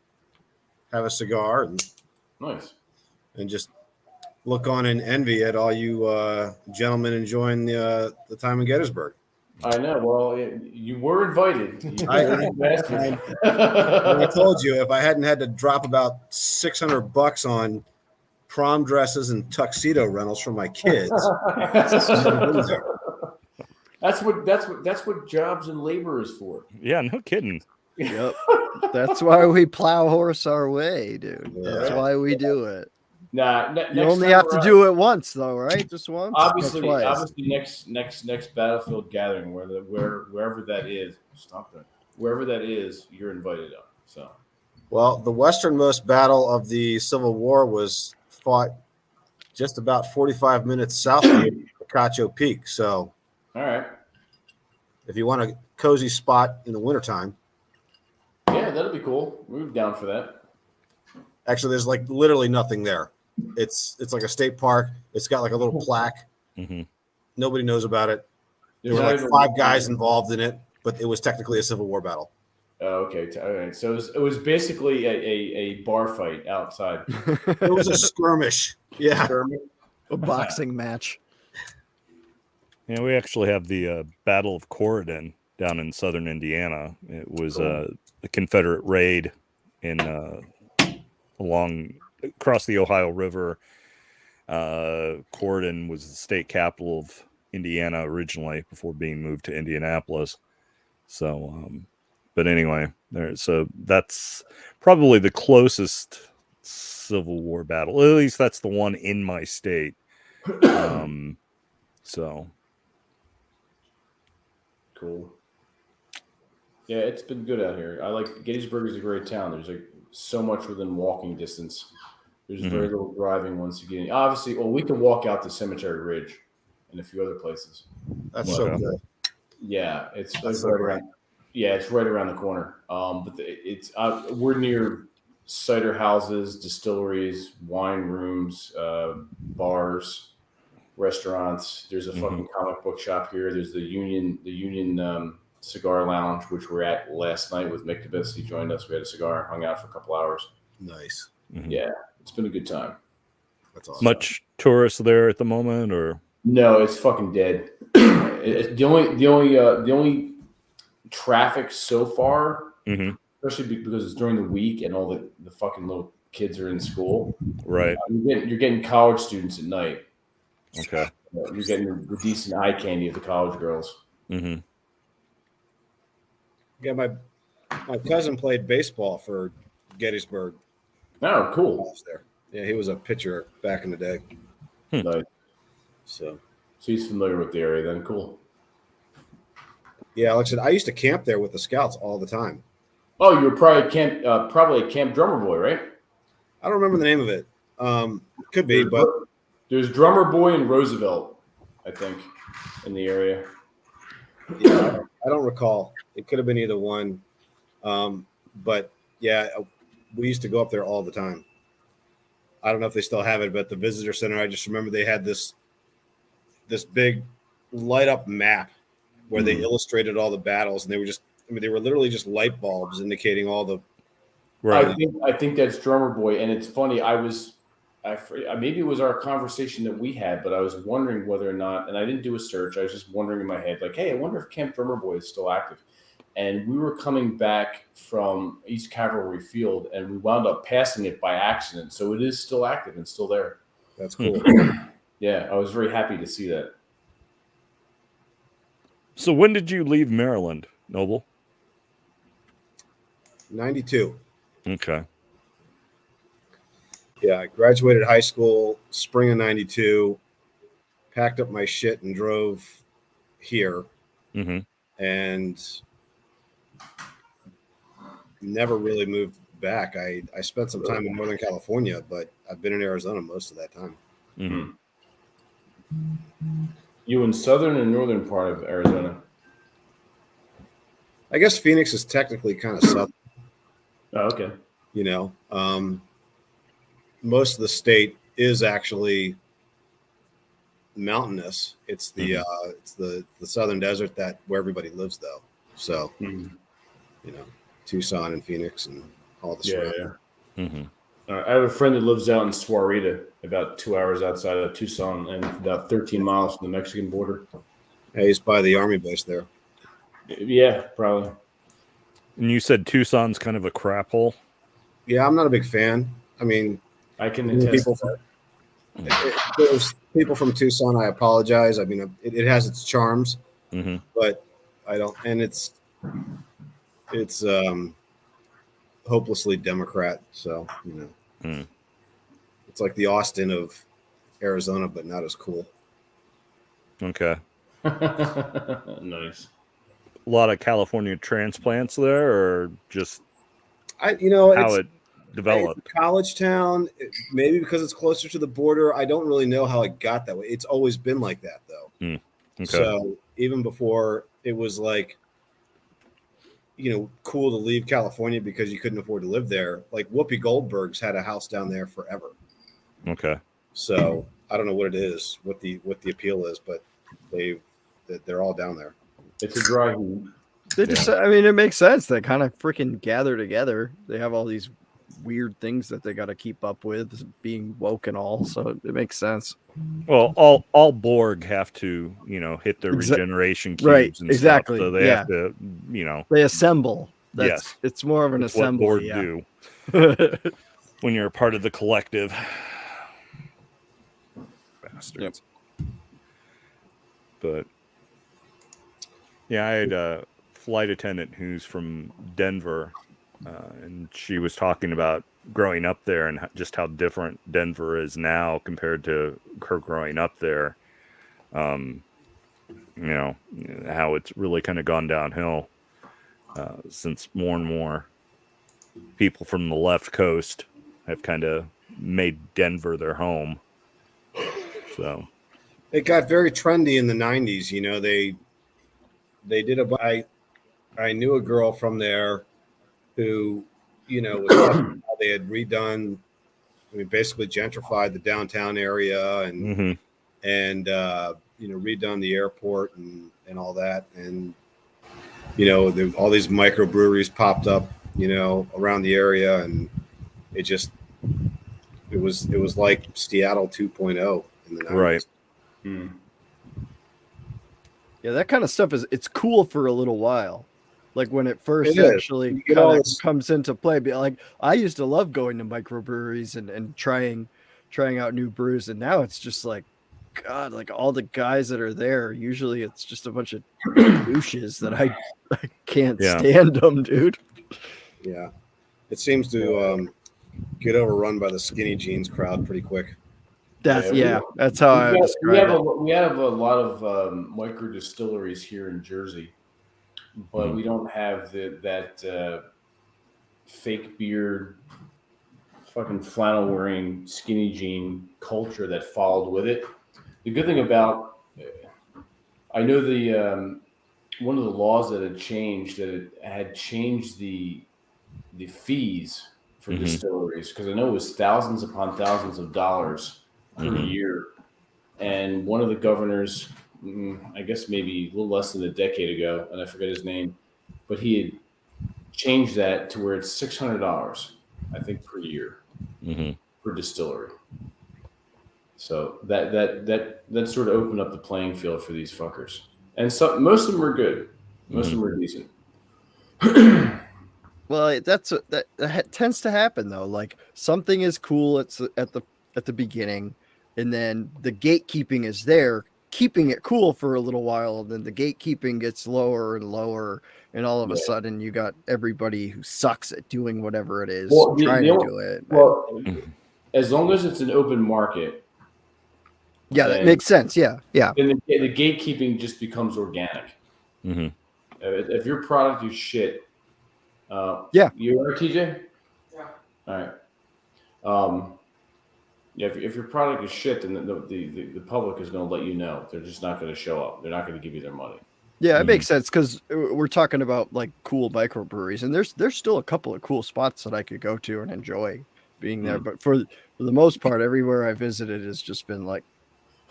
S6: have a cigar and
S1: Nice.
S6: And just look on in envy at all you gentlemen enjoying the time in Gettysburg.
S1: I know. Well, you were invited.
S6: I told you, if I hadn't had to drop about $600 on prom dresses and tuxedo rentals for my kids,
S1: that's what jobs and labor is for.
S2: Yeah, no kidding.
S4: Yep. That's why we plow horse our way, dude. That's
S1: Yeah.
S4: why we do it.
S1: Nah,
S4: you only have to do it once, though, right? Just once.
S1: Obviously, next battlefield gathering, wherever that is, wherever that is, you're invited up. So,
S6: well, the westernmost battle of the Civil War was fought just about 45 minutes south of Picacho Peak. So,
S1: all right,
S6: if you want a cozy spot in the wintertime,
S1: yeah, that'll be cool. We're down for that.
S6: Actually, there's like literally nothing there. It's like a state park. It's got like a little plaque. Nobody knows about it. There's like 5 guys involved in it, but it was technically a Civil War battle.
S1: Oh, okay. All right. So it was basically a bar fight outside.
S6: It was a skirmish. Yeah.
S4: A boxing match.
S2: Yeah, we actually have the Battle of Corydon down in southern Indiana. It was a Confederate raid in across the Ohio River. Corydon was the state capital of Indiana originally before being moved to Indianapolis. So, but anyway, so that's probably the closest Civil War battle. At least that's the one in my state. So
S1: cool. Yeah, it's been good out here. I like Gettysburg is a great town. There's like so much within walking distance. There's very little driving once you get in. Obviously, we can walk out to Cemetery Ridge and a few other places.
S6: That's so good.
S1: Yeah, it's right around. Yeah, it's right around the corner. But we're near cider houses, distilleries, wine rooms, bars, restaurants. There's a fucking comic book shop here. There's the Union Cigar Lounge, which we're at last night with Mick DeBis. He joined us. We had a cigar, hung out for a couple hours.
S6: Nice.
S1: Yeah, it's been a good time.
S6: That's awesome.
S2: Much tourists there at the moment, or
S1: no? It's fucking dead. The only traffic so far, especially because it's during the week and all the fucking little kids are in school.
S2: Right.
S1: You're getting college students at night.
S2: Okay.
S1: You're getting the decent eye candy of the college girls.
S2: Mm-hmm.
S6: Yeah, my cousin played baseball for Gettysburg.
S1: Oh, cool.
S6: There. Yeah, he was a pitcher back in the day.
S1: Nice.
S6: So
S1: he's familiar with the area then. Cool.
S6: Yeah, like I said, I used to camp there with the scouts all the time.
S1: Oh, you were probably a camp drummer boy, right?
S6: I don't remember the name of it. Could be, but
S1: there's Drummer Boy and Roosevelt, I think, in the area.
S6: Yeah, I don't recall. It could have been either one. But yeah, we used to go up there all the time. I don't know if they still have it, but the visitor center, I just remember they had this big light up map where they illustrated all the battles, and they were literally just light bulbs indicating all the.
S1: Right. I think that's Drummer Boy, and it's funny. Maybe it was our conversation that we had, but I was wondering whether or not, and I didn't do a search. I was just wondering in my head, like, hey, I wonder if Camp Drummer Boy is still active. And we were coming back from East Cavalry Field, and we wound up passing it by accident. So it is still active and still there.
S6: That's cool.
S1: Yeah, I was very happy to see that.
S2: So when did you leave Maryland, Noble?
S6: 92.
S2: Okay.
S6: Yeah, I graduated high school spring of 92, packed up my shit and drove here.
S2: Mm-hmm.
S6: And never really moved back. I spent some time in Northern California, but I've been in Arizona most of that time.
S2: Mm-hmm.
S1: You in southern and northern part of Arizona?
S6: I guess Phoenix is technically kind of southern.
S1: Oh, okay.
S6: You know, most of the state is actually mountainous. It's the southern desert where everybody lives, though. So, you know, Tucson and Phoenix and all the surrounding.
S2: Yeah. Mm-hmm.
S1: I have a friend that lives out in Suarita, about 2 hours outside of Tucson and about 13 miles from the Mexican border.
S6: Hey, he's by the Army base there.
S1: Yeah, probably.
S2: And you said Tucson's kind of a crap hole?
S6: Yeah, I'm not a big fan. I mean,
S1: I can attest
S6: there's people from Tucson, I apologize. I mean, it has its charms, but I don't, and it's hopelessly Democrat. So, you know, it's like the Austin of Arizona, but not as cool.
S2: Okay.
S1: Nice.
S2: A lot of California transplants there, or just
S6: how
S2: it developed?
S6: It's a college town, maybe because it's closer to the border. I don't really know how it got that way. It's always been like that, though.
S2: Okay.
S6: So even before it was like, you know, cool to leave California because you couldn't afford to live there. Like Whoopi Goldberg's had a house down there forever.
S2: Okay.
S6: So I don't know what it is, what the appeal is, but they're all down there.
S1: It's a dry heat.
S4: They just, I mean, it makes sense. They kind of freaking gather together. They have all these weird things that they got to keep up with, being woke and all. So it makes sense.
S2: Well, all Borg have to, you know, hit their regeneration cubes,
S4: right?
S2: And
S4: exactly.
S2: Stuff, so they have to, you know,
S4: they assemble.
S2: Yes,
S4: it's more of an assembly.
S2: What Borg do when you're a part of the collective. Bastards. Yep. But yeah, I had a flight attendant who's from Denver, and she was talking about growing up there and just how different Denver is now compared to her growing up there. You know, how it's really kind of gone downhill since more and more people from the left coast have kind of made Denver their home. So
S6: it got very trendy in the 90s. You know, they did I knew a girl from there who, you know, was how they had redone, I mean, basically gentrified the downtown area and you know, redone the airport and all that. And, you know, all these microbreweries popped up, you know, around the area, and it was like Seattle 2.0 in the 90s.
S2: Right.
S4: Yeah, that kind of stuff it's cool for a little while. Like when it first actually comes into play. But like I used to love going to microbreweries and trying out new brews, and now it's just like God, like all the guys that are there, usually it's just a bunch of douches that I can't stand them, dude.
S6: Yeah, it seems to get overrun by the skinny jeans crowd pretty quick.
S4: That's that's how I would describe it.
S1: We have a lot of micro distilleries here in Jersey, but we don't have that fake beard, fucking flannel wearing skinny jean culture that followed with it. The good thing about, I know the one of the laws that had changed, the fees for distilleries, because I know it was thousands upon thousands of dollars per year. And one of the governors, I guess maybe a little less than a decade ago, and I forget his name, but he had changed that to where it's $600, I think, per year per distillery. So that sort of opened up the playing field for these fuckers. And most of them are good. Most of them are decent.
S4: Well, that tends to happen though. Like something is cool at the beginning, and then the gatekeeping is there, keeping it cool for a little while, and then the gatekeeping gets lower and lower, and all of a sudden you got everybody who sucks at doing whatever it is trying to do it.
S1: Well, as long as it's an open market.
S4: Yeah, that makes sense. Yeah.
S1: And the gatekeeping just becomes organic. If your product is shit, you all right, TJ?
S3: Yeah.
S1: All right. If your product is shit, then the public is going to let you know. They're just not going to show up. They're not going to give you their money.
S4: Yeah, it makes sense because we're talking about like cool microbreweries, and there's still a couple of cool spots that I could go to and enjoy being there. But for the most part, everywhere I visited has just been like,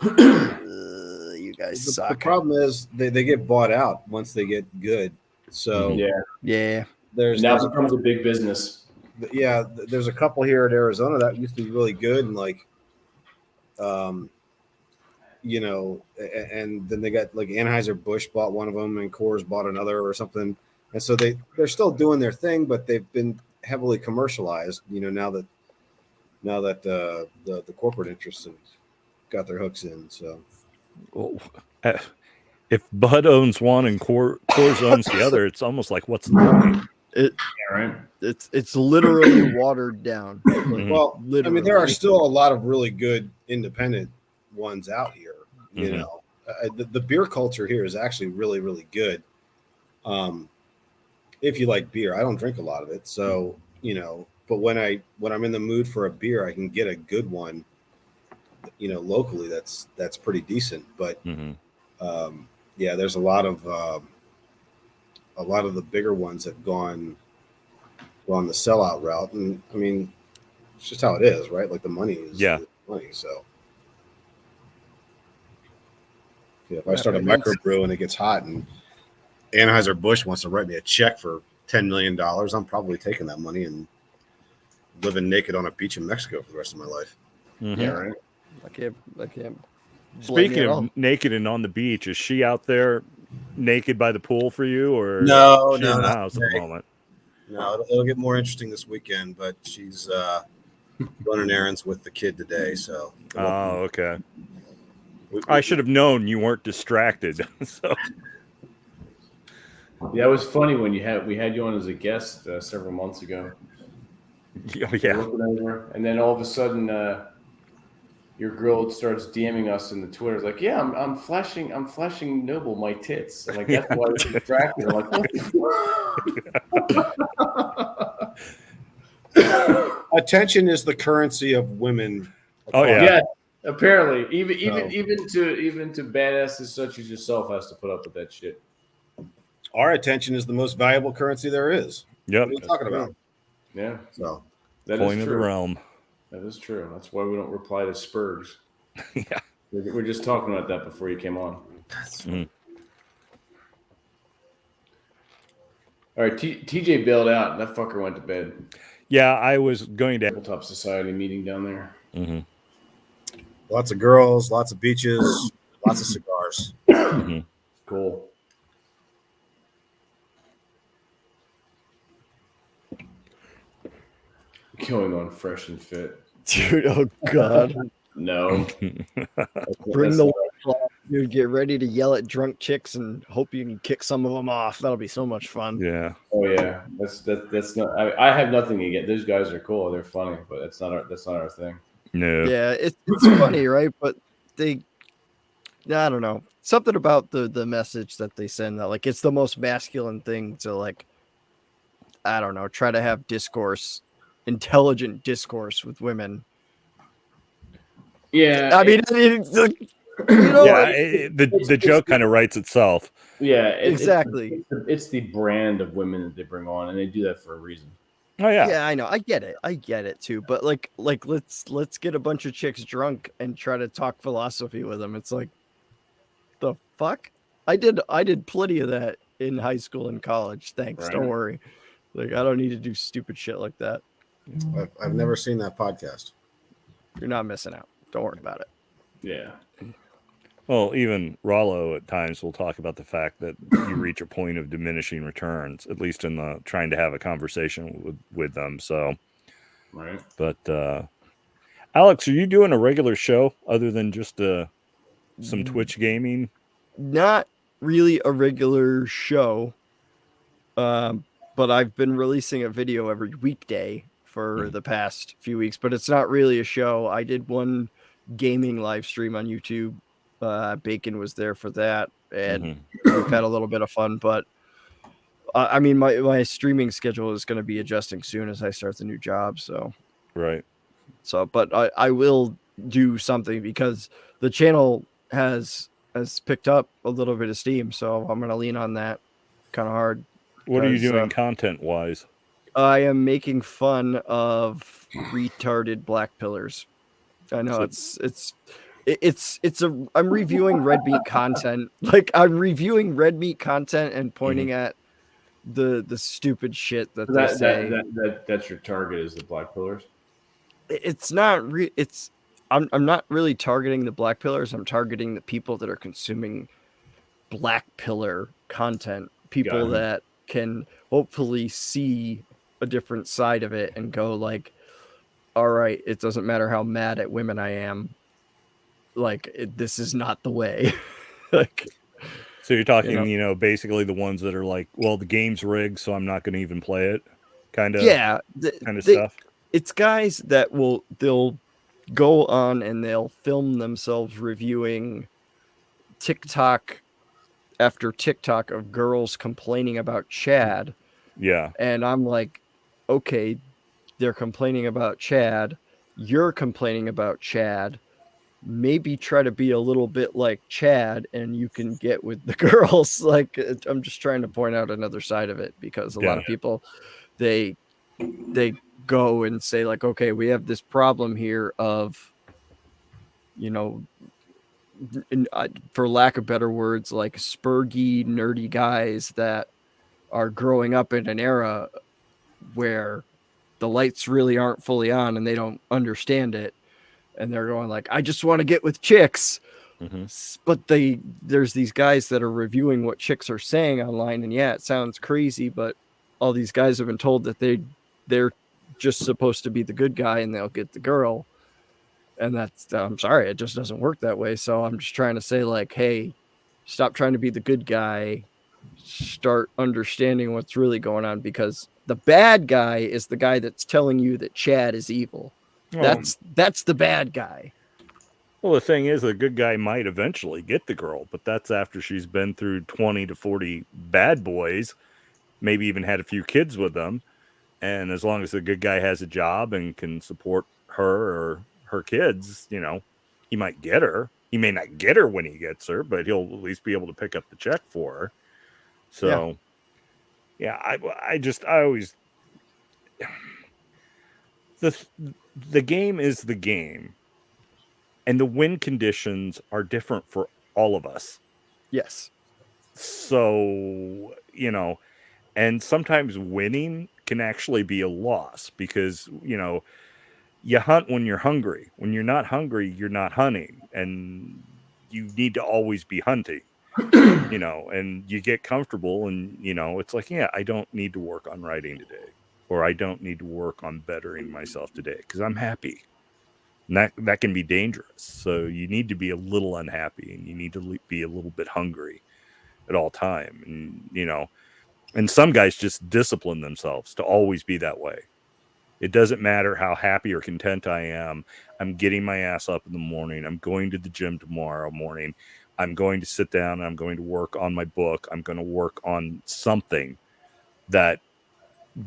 S4: you guys suck.
S6: The problem is they get bought out once they get good. So
S4: yeah.
S1: There's becomes a big business.
S6: Yeah, there's a couple here in Arizona that used to be really good, and like, you know, and then they got like Anheuser-Busch bought one of them, and Coors bought another or something, and so they're still doing their thing, but they've been heavily commercialized. You know, now that the corporate interests have got their hooks in. So,
S2: well, if Bud owns one and Coors owns the other, it's almost like what's the point?
S6: It's
S4: literally watered down.
S6: Well, literally. I mean, there are still a lot of really good independent ones out here. You know, the beer culture here is actually really, really good. If you like beer, I don't drink a lot of it, so you know. But when I'm in the mood for a beer, I can get a good one. You know, locally, that's pretty decent. But there's a lot of the bigger ones have gone the sellout route, and I mean, it's just how it is, right? Like the money is money. So if I start a microbrew and it gets hot, and Anheuser-Busch wants to write me a check for $10 million, I'm probably taking that money and living naked on a beach in Mexico for the rest of my life.
S1: Yeah, right.
S4: I can't.
S2: Speaking of naked and on the beach, is she out there naked by the pool for you, or
S6: no,
S2: in the house at the moment?
S6: No, it'll get more interesting this weekend, but she's running errands with the kid today. So.
S2: Oh, okay. I should have known you weren't distracted. So.
S1: Yeah, it was funny when we had you on as a guest several months ago.
S2: Yeah.
S1: And then all of a sudden, your girl starts DMing us in the Twitter. It's like, yeah, I'm flashing Noble my tits. I'm like, that's why I was distracted. I'm like, what the fuck?
S6: Attention is the currency of women.
S2: Oh yeah.
S1: Yeah. Apparently, even to badasses such as yourself has to put up with that shit.
S6: Our attention is the most valuable currency there is.
S2: Yep.
S6: What are you talking about?
S1: Yeah.
S6: So
S1: that
S2: coin
S1: is
S2: of
S1: true.
S2: the realm.
S1: That is true. That's why we don't reply to Spurs.
S2: Yeah.
S1: We're just talking about that before you came on. All right, TJ bailed out, and that fucker went to bed.
S2: Yeah, I was going to
S1: Tabletop Society meeting down there.
S6: Lots of girls, lots of beaches, lots of cigars.
S1: Cool. Going on fresh and fit.
S4: Dude, oh God.
S1: No.
S4: Bring the dude. Get ready to yell at drunk chicks and hope you can kick some of them off. That'll be so much fun.
S2: Yeah.
S1: Oh yeah, that's not. I have nothing against those guys. Are cool. They're funny, but that's not our thing.
S2: No.
S4: Yeah, it's funny, right? But I don't know, something about the message that they send that like it's the most masculine thing to like, I don't know, try to have intelligent discourse with women.
S1: Yeah,
S4: I mean,
S2: the joke kind of writes itself.
S1: Yeah,
S4: exactly.
S1: It's the brand of women that they bring on, and they do that for a reason.
S2: Oh yeah.
S4: Yeah, I know. I get it too. But like let's get a bunch of chicks drunk and try to talk philosophy with them. It's like, the fuck? I did plenty of that in high school and college. Thanks.
S1: Right.
S4: Don't worry. Like, I don't need to do stupid shit like that.
S6: I've never seen that podcast.
S4: You're not missing out. Don't worry about it.
S1: Yeah.
S2: Well, even Rollo at times will talk about the fact that you reach a point of diminishing returns, at least in the trying to have a conversation with them. So,
S1: right.
S2: But Alex, are you doing a regular show other than just some Twitch gaming?
S4: Not really a regular show, but I've been releasing a video every weekday for the past few weeks. But it's not really a show. I did one gaming live stream on YouTube. Bacon was there for that, and we've had a little bit of fun. But I mean, my streaming schedule is going to be adjusting soon as I start the new job. So
S2: right.
S4: So, but I will do something because the channel has picked up a little bit of steam. So I'm going to lean on that kind of hard.
S2: What are you doing content wise?
S4: I am making fun of retarded black pillars. I know I'm reviewing red meat content. Like, I'm reviewing red meat content and pointing at the stupid shit that they say.
S1: That's your target, is the black pillars.
S4: It's not I'm not really targeting the black pillars. I'm targeting the people that are consuming black pillar content. People that can hopefully see a different side of it and go like, all right, it doesn't matter how mad at women I am. Like, this is not the way. Like,
S2: so you're talking, basically the ones that are like, well, the game's rigged, so I'm not going to even play it. Kind of stuff. It's
S4: guys that they'll go on and they'll film themselves reviewing TikTok after TikTok of girls complaining about Chad.
S2: Yeah.
S4: And I'm like, okay, they're complaining about Chad. You're complaining about Chad. Maybe try to be a little bit like Chad and you can get with the girls. Like, I'm just trying to point out another side of it, because a lot of people, they go and say like, okay, we have this problem here of, for lack of better words, like spurgy, nerdy guys that are growing up in an era where the lights really aren't fully on and they don't understand it. And they're going like, I just want to get with chicks. But there's these guys that are reviewing what chicks are saying online. And yeah, it sounds crazy, but all these guys have been told that they're just supposed to be the good guy and they'll get the girl. And that's, I'm sorry, it just doesn't work that way. So I'm just trying to say like, hey, stop trying to be the good guy. Start understanding what's really going on, because the bad guy is the guy that's telling you that Chad is evil. That's the bad guy.
S2: Well, the thing is, the good guy might eventually get the girl, but that's after she's been through 20 to 40 bad boys, maybe even had a few kids with them. And as long as the good guy has a job and can support her or her kids, he might get her. He may not get her when he gets her, but he'll at least be able to pick up the check for her. So, I always, the game is the game, and the win conditions are different for all of us.
S4: Yes.
S2: So, and sometimes winning can actually be a loss, because, you hunt when you're hungry. When you're not hungry, you're not hunting, and you need to always be hunting. And you get comfortable and, it's like, yeah, I don't need to work on writing today, or I don't need to work on bettering myself today because I'm happy. And that can be dangerous. So you need to be a little unhappy, and you need to be a little bit hungry at all time. And, you know, and some guys just discipline themselves to always be that way. It doesn't matter how happy or content I am. I'm getting my ass up in the morning. I'm going to the gym tomorrow morning. I'm going to sit down and I'm going to work on my book. I'm going to work on something that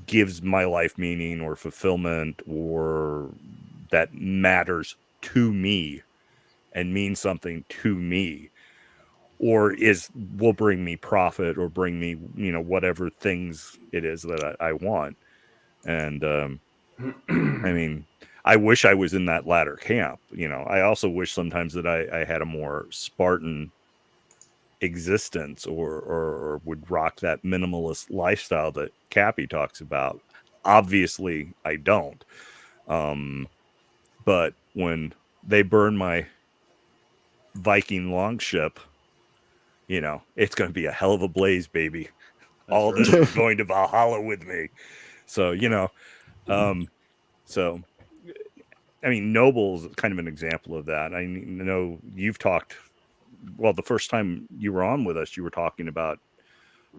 S2: gives my life meaning or fulfillment, or that matters to me and means something to me, or will bring me profit or bring me, you know, whatever things it is that I want. And I mean, I wish I was in that latter camp. You know, I also wish sometimes that I had a more Spartan existence, or would rock that minimalist lifestyle that Cappy talks about. Obviously, I don't. But when they burn my Viking longship, you know, it's going to be a hell of a blaze, baby. All this is going to Valhalla with me. So, you know, so, I mean, Noble's kind of an example of that. I know you've talked, well, the first time you were on with us, you were talking about,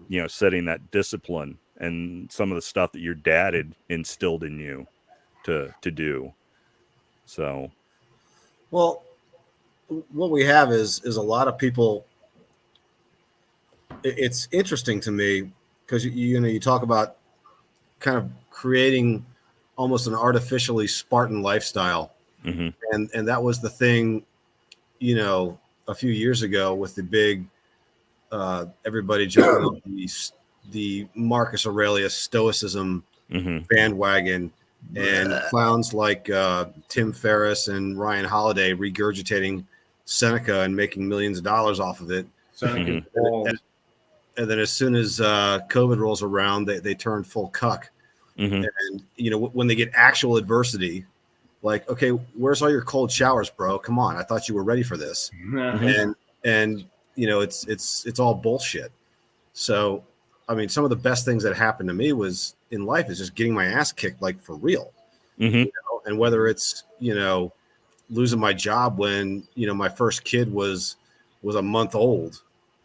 S2: you know, setting that discipline and some of the stuff that your dad had instilled in you to do. So,
S6: well, what we have is a lot of people. It's interesting to me because you know, you talk about kind of creating almost an artificially Spartan lifestyle, and that was the thing, you know, a few years ago with the big everybody jumping on the Marcus Aurelius Stoicism bandwagon, and clowns like Tim Ferriss and Ryan Holiday regurgitating Seneca and making millions of dollars off of it. And then as soon as COVID rolls around, they turn full cuck. And, you know, when they get actual adversity, like, okay, where's all your cold showers, bro? Come on. I thought you were ready for this. And, you know, it's all bullshit. So, I mean, some of the best things that happened to me was in life is just getting my ass kicked, like for real. You know? And whether it's, you know, losing my job when, you know, my first kid was a month old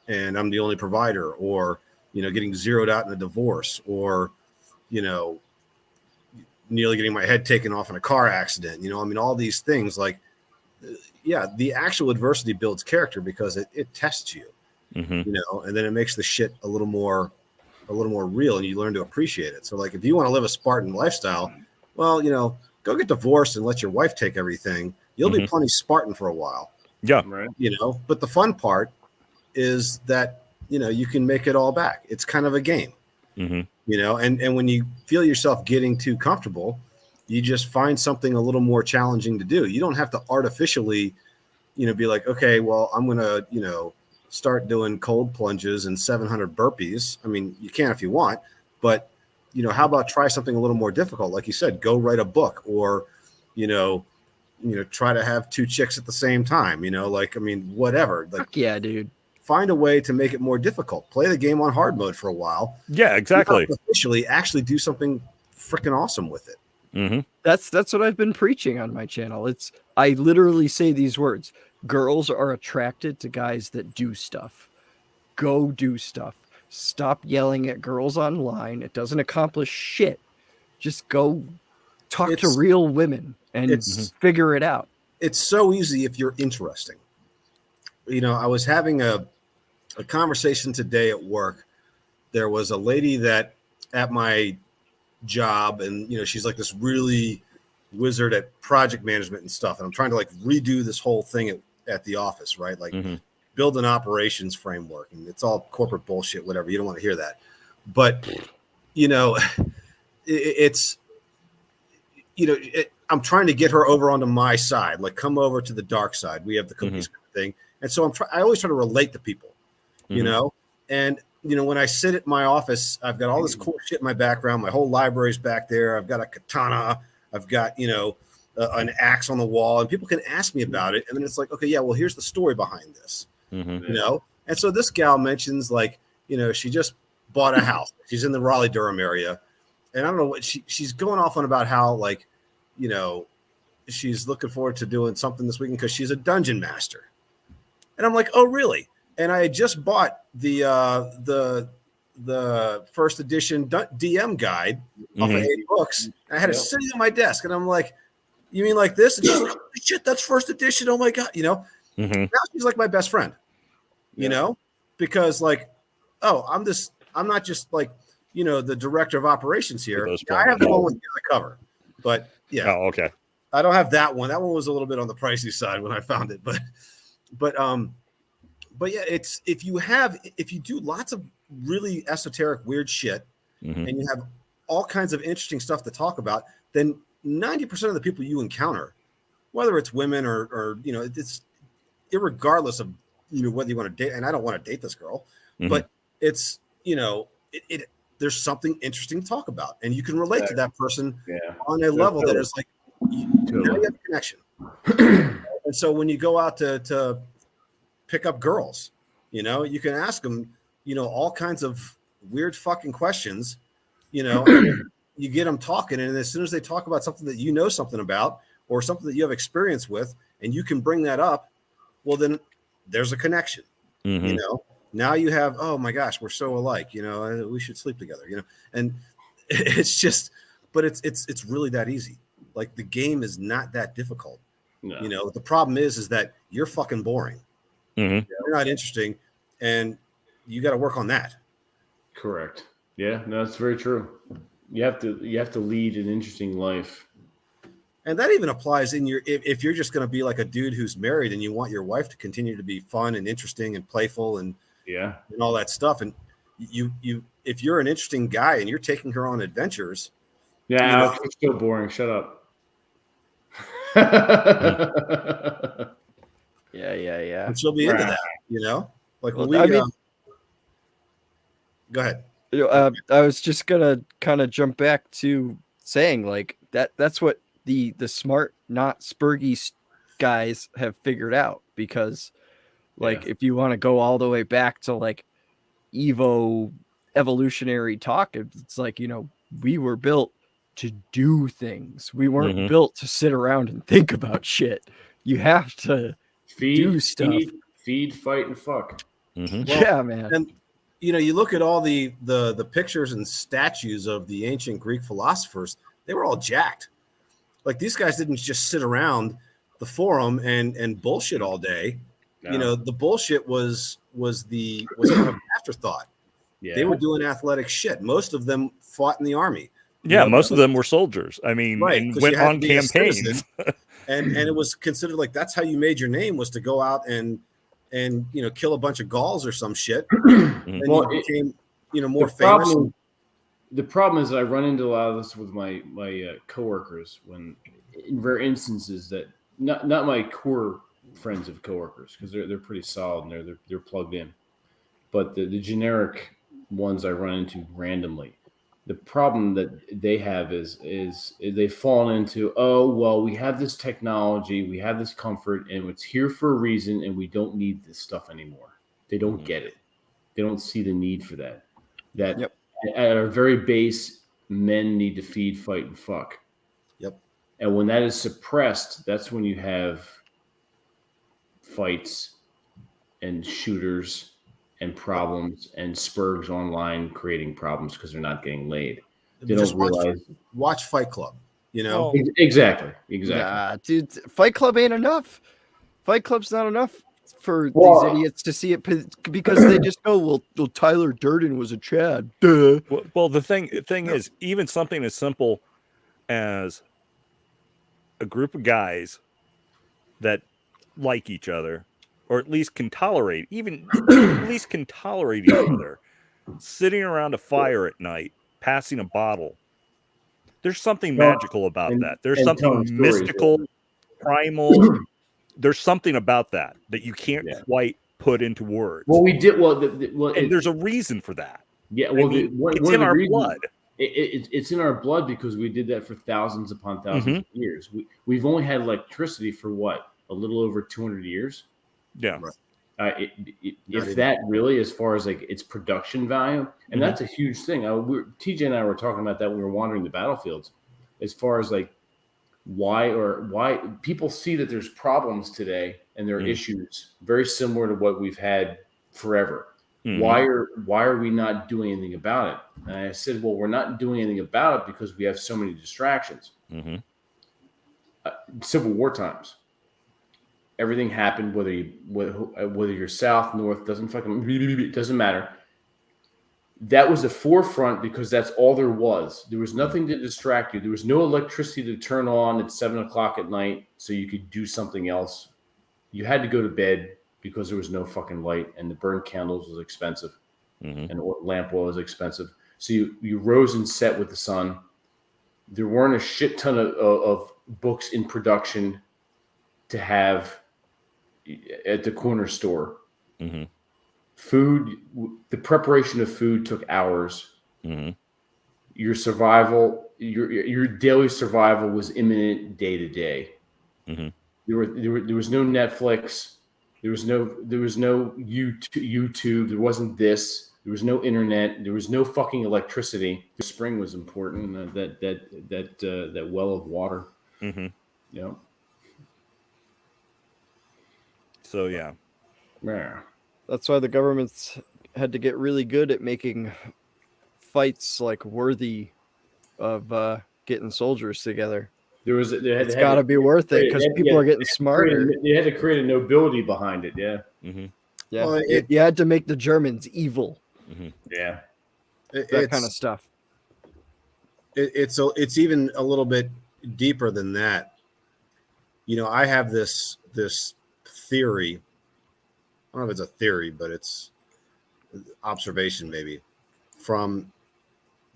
S6: and I'm the only provider, or, you know, getting zeroed out in a divorce, or, you know, nearly getting my head taken off in a car accident. You know, I mean, all these things, like, yeah, the actual adversity builds character because it tests you, you know, and then it makes the shit a little more real, and you learn to appreciate it. So, like, if you want to live a Spartan lifestyle, well, you know, go get divorced and let your wife take everything. You'll be plenty Spartan for a while.
S2: Yeah.
S1: Right.
S6: You know, but the fun part is that, you know, you can make it all back. It's kind of a game, you know, and when you feel yourself getting too comfortable, you just find something a little more challenging to do. You don't have to artificially, you know, be like, okay, well, I'm going to, you know, start doing cold plunges and 700 burpees. I mean, you can if you want, but, you know, how about try something a little more difficult? Like you said, go write a book, or, you know, try to have 2 chicks at the same time, you know, like, I mean, whatever. Like,
S4: Fuck yeah, dude.
S6: Find a way to make it more difficult. Play the game on hard mode for a while.
S2: Yeah, exactly.
S6: Officially, actually do something freaking awesome with it.
S4: That's what I've been preaching on my channel. I literally say these words: girls are attracted to guys that do stuff. Go do stuff. Stop yelling at girls online. It doesn't accomplish shit. Just go talk to real women and figure it out.
S6: It's so easy if you're interesting. You know, I was having a conversation today at work. There was a lady that at my job, and, you know, she's like this really wizard at project management and stuff. And I'm trying to like redo this whole thing at the office, right? Like build an operations framework, and it's all corporate bullshit, whatever. You don't want to hear that. But, you know, I'm trying to get her over onto my side, like come over to the dark side. We have the cookies kind of thing. And so I always try to relate to people, you know, and, you know, when I sit at my office, I've got all this cool shit in my background. My whole library's back there. I've got a katana. I've got, you know, an axe on the wall, and people can ask me about it. And then it's like, okay, yeah, well, here's the story behind this, you know? And so this gal mentions, like, you know, she just bought a house. She's in the Raleigh-Durham area. And I don't know what she's going off on about how, like, you know, she's looking forward to doing something this weekend because she's a dungeon master. And I'm like, oh, really? And I had just bought the first edition DM guide off of 8 books. And I had it sitting on my desk, and I'm like, you mean like this? And she's like, holy shit, that's first edition. Oh my God. You know, now she's like my best friend, you know, because like, oh, I'm not just like, you know, the director of operations here. Yeah, I have the one with the cover, but yeah.
S2: Oh, okay.
S6: I don't have that one. That one was a little bit on the pricey side when I found it, but yeah, it's if you do lots of really esoteric, weird shit, and you have all kinds of interesting stuff to talk about, then 90% of the people you encounter, whether it's women or you know, it's irregardless of, you know, whether you want to date, and I don't want to date this girl, but it's, you know, there's something interesting to talk about, and you can relate to that person on a level that is like, now you have a connection. And so when you go out to pick up girls, you know, you can ask them, you know, all kinds of weird fucking questions, you know, and you get them talking. And as soon as they talk about something that you know something about, or something that you have experience with, and you can bring that up, well, then there's a connection, you know. Now you have, oh my gosh, we're so alike, you know, we should sleep together, you know. And it's just, but it's really that easy. Like, the game is not that difficult. No. You know, the problem is that you're fucking boring. You're not interesting, and you got to work on that.
S1: Correct. Yeah, no, that's very true. You have to lead an interesting life.
S6: And that even applies in your, if you're just going to be like a dude who's married and you want your wife to continue to be fun and interesting and playful and all that stuff. And you if you're an interesting guy and you're taking her on adventures.
S1: Yeah, Alex, it's still boring. Shut up.
S4: Yeah.
S6: And she'll be into that, you know? Like, when go ahead.
S4: I was just gonna kind of jump back to saying, like, that's what the smart, not spurgy guys have figured out, because like if you want to go all the way back to like evolutionary talk, it's like, you know, we were built to do things. We weren't built to sit around and think about shit. You have to do stuff.
S1: Feed, fight, and fuck.
S6: Well,
S4: yeah, man.
S6: And you know, you look at all the pictures and statues of the ancient Greek philosophers, they were all jacked. Like, these guys didn't just sit around the forum and bullshit all day. No. You know, the bullshit was kind of an afterthought. Yeah. They were doing athletic shit. Most of them fought in the army.
S2: Yeah, you know, most of them were soldiers. I mean, and went on campaigns.
S6: and it was considered like that's how you made your name, was to go out and you know, kill a bunch of Gauls or some shit. And you became, you know, more famous.
S1: The problem is that I run into a lot of this with my coworkers, when in rare instances that not my core friends of coworkers, because they're pretty solid and they're plugged in, but the generic ones I run into randomly. The problem that they have is they've fallen into, oh, well, we have this technology, we have this comfort, and it's here for a reason, and we don't need this stuff anymore. They don't get it. They don't see the need for that. At our very base, men need to feed, fight, and fuck.
S6: Yep.
S1: And when that is suppressed, that's when you have fights and shooters and problems and spurgs online creating problems because they're not getting laid. They don't realize.
S6: Watch Fight Club, you know?
S1: Exactly.
S4: Nah, dude, Fight Club ain't enough. Fight Club's not enough for these idiots to see it, because they just go, well, Tyler Durden was a Chad. Duh.
S2: Well, the thing is, even something as simple as a group of guys that like each other, or at least can tolerate, each other, sitting around a fire at night, passing a bottle. There's something magical about that. There's something mystical, primal. There's something about that you can't quite put into words.
S1: Well, we did.
S2: And there's a reason for that.
S1: Yeah, well,
S2: it's in our blood.
S1: It's in our blood because we did that for thousands upon thousands of years. We've only had electricity for what, a little over 200 years.
S2: Yeah.
S1: If that really, as far as like its production value, and that's a huge thing. TJ and I were talking about that when we were wandering the battlefields, as far as like why people see that there's problems today and there are issues very similar to what we've had forever. Why are we not doing anything about it? And I said, well, we're not doing anything about it because we have so many distractions. Civil War times, everything happened, whether you're south, north, it doesn't matter. That was the forefront because that's all there was. There was nothing to distract you. There was no electricity to turn on at 7:00 at night so you could do something else. You had to go to bed because there was no fucking light, and the burn candles was expensive, and lamp oil was expensive. So you rose and set with the sun. There weren't a shit ton of books in production to have at the corner store. Food, the preparation of food took hours. Your survival, your daily survival was imminent day to day. There was no Netflix. There was no YouTube. There wasn't this. There was no internet. There was no fucking electricity. The spring was important. That well of water. Yeah.
S2: So yeah.
S4: That's why the governments had to get really good at making fights like worthy of getting soldiers together.
S1: It's
S4: got to be worth it because people are getting smarter.
S1: They had to create a nobility behind it. Yeah.
S4: Yeah. Well, you had to make the Germans evil.
S1: Yeah.
S4: That kind of stuff.
S6: It's even a little bit deeper than that. You know, I have this theory. I don't know if it's a theory, but it's observation maybe from,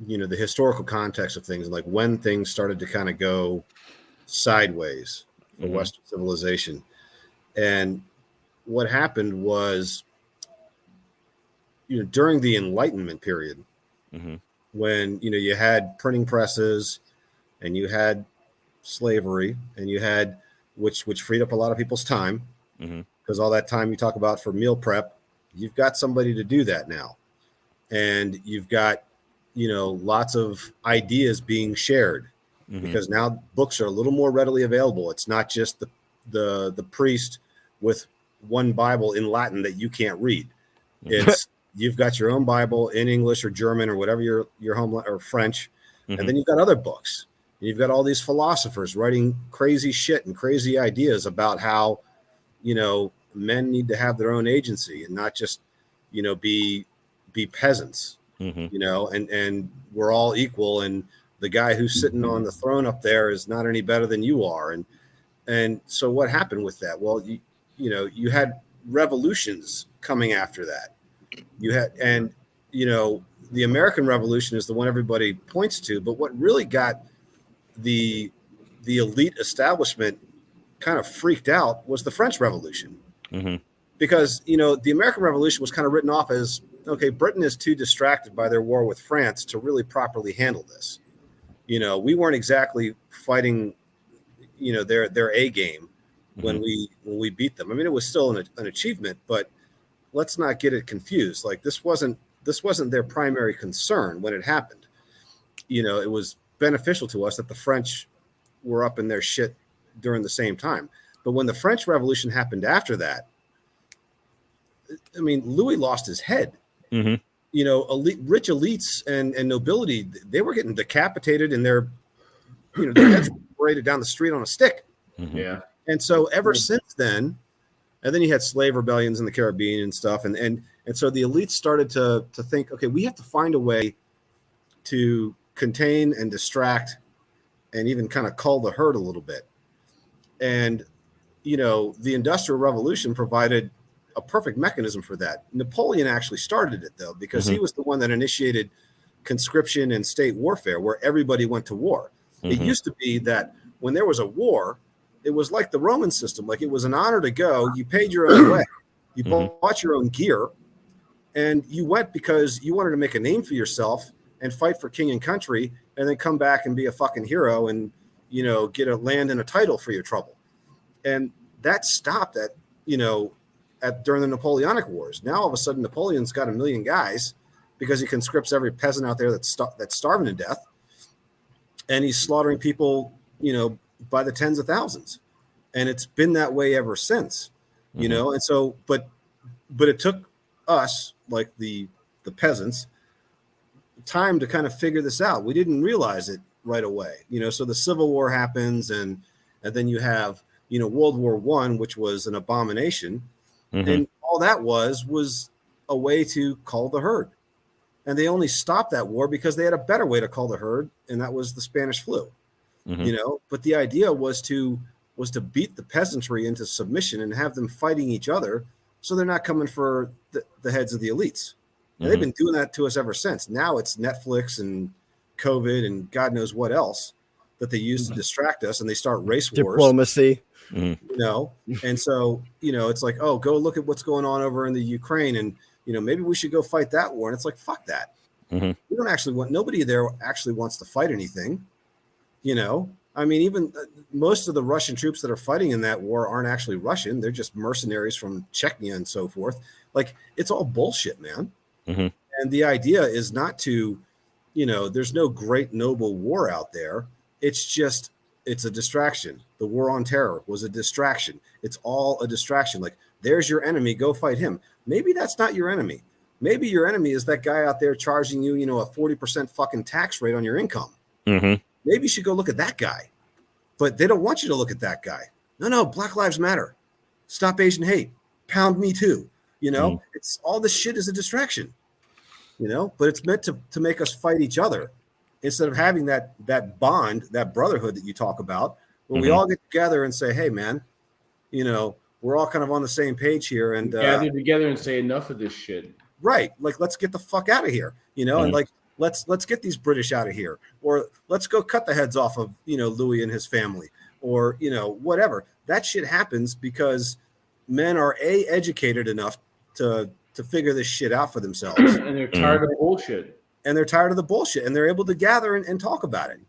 S6: you know, the historical context of things, like when things started to kind of go sideways for Western civilization. And what happened was, you know, during the Enlightenment period, when, you know, you had printing presses and you had slavery and you had, which freed up a lot of people's time. Because all that time you talk about for meal prep, you've got somebody to do that now. And you've got, you know, lots of ideas being shared because now books are a little more readily available. It's not just the priest with one Bible in Latin that you can't read. It's you've got your own Bible in English or German or whatever your home, or French. And then you've got other books. And you've got all these philosophers writing crazy shit and crazy ideas about how, you know, men need to have their own agency and not just, you know, be peasants, you know, and we're all equal. And the guy who's sitting on the throne up there is not any better than you are. And so what happened with that? Well, you know, you had revolutions coming after that. You had, and, you know, the American Revolution is the one everybody points to, but what really got the elite establishment kind of freaked out was the French Revolution. Because, you know, the American Revolution was kind of written off as, okay, Britain is too distracted by their war with France to really properly handle this. You know, we weren't exactly fighting, you know, their A game when we beat them. I mean, it was still an achievement, but let's not get it confused. Like this wasn't their primary concern when it happened. You know, it was beneficial to us that the French were up in their shit during the same time. But when the French Revolution happened after that, I mean, Louis lost his head. You know, rich elites and nobility, they were getting decapitated and their, you know, their heads paraded down the street on a stick.
S1: Yeah.
S6: And so ever since then, and then you had slave rebellions in the Caribbean and stuff. And so the elites started to think, okay, we have to find a way to contain and distract and even kind of cull the herd a little bit. And, you know, the Industrial Revolution provided a perfect mechanism for that. Napoleon actually started it, though, because he was the one that initiated conscription and state warfare, where everybody went to war. It used to be that when there was a war, it was like the Roman system. Like it was an honor to go. You paid your own way. You bought your own gear, and you went because you wanted to make a name for yourself and fight for king and country, and then come back and be a fucking hero and, you know, get a land and a title for your trouble. And that stopped at, you know, during the Napoleonic Wars. Now all of a sudden Napoleon's got 1 million guys because he conscripts every peasant out there that's starving to death, and he's slaughtering people, you know, by the tens of thousands, and it's been that way ever since. You know, and so, but it took us, like the peasants, time to kind of figure this out. We didn't realize it right away. You know, so the Civil War happens, and then you have, you know, World War I, which was an abomination, and all that was a way to cull the herd. And they only stopped that war because they had a better way to cull the herd, and that was the Spanish flu. You know, but the idea was to beat the peasantry into submission and have them fighting each other, so they're not coming for the heads of the elites. And they've been doing that to us ever since. Now it's Netflix and COVID and God knows what else that they use to distract us, and they start race wars.
S4: Diplomacy.
S6: You know, and so, you know, it's like, oh, go look at what's going on over in the Ukraine, and, you know, maybe we should go fight that war. And it's like, fuck that. We don't actually want, nobody there actually wants to fight anything. You know, I mean, even most of the Russian troops that are fighting in that war aren't actually Russian. They're just mercenaries from Chechnya and so forth. Like, it's all bullshit, man. And the idea is not to, you know, there's no great noble war out there. It's just, it's a distraction. The war on terror was a distraction. It's all a distraction. Like, there's your enemy, go fight him. Maybe that's not your enemy. Maybe your enemy is that guy out there charging you, you know, a 40% fucking tax rate on your income. Maybe you should go look at that guy. But they don't want you to look at that guy. No, Black Lives Matter. Stop Asian hate. Pound me too. You know, it's all this shit is a distraction. You know, but it's meant to make us fight each other instead of having that bond, that brotherhood that you talk about, where we all get together and say, hey, man, you know, we're all kind of on the same page here, and
S1: gather together and say enough of this shit.
S6: Right. Like, let's get the fuck out of here, you know, and like, let's get these British out of here, or let's go cut the heads off of, you know, Louis and his family, or, you know, whatever. That shit happens because men are educated enough to figure this shit out for themselves.
S1: And they're tired of bullshit.
S6: And they're tired of the bullshit, and they're able to gather and talk about it.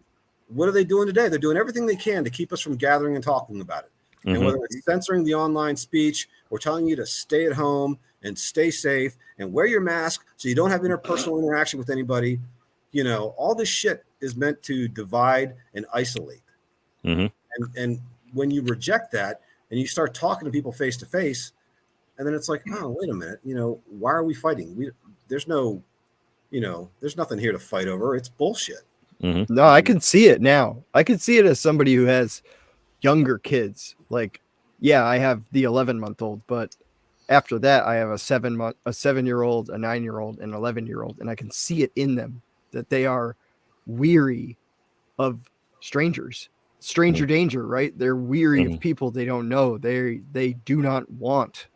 S6: What are they doing today? They're doing everything they can to keep us from gathering and talking about it. And whether it's censoring the online speech or telling you to stay at home and stay safe and wear your mask so you don't have interpersonal interaction with anybody, you know, all this shit is meant to divide and isolate. And when you reject that and you start talking to people face to face, and then it's like, oh, wait a minute, you know, why are we fighting? There's no, you know, there's nothing here to fight over. It's bullshit.
S4: No, I can see it now. I can see it as somebody who has younger kids. Like, yeah, I have the 11-month-old, but after that, I have a 7-year-old, a 9-year-old, and an 11-year-old, and I can see it in them that they are weary of stranger danger, right? They're weary of people they don't know. They do not want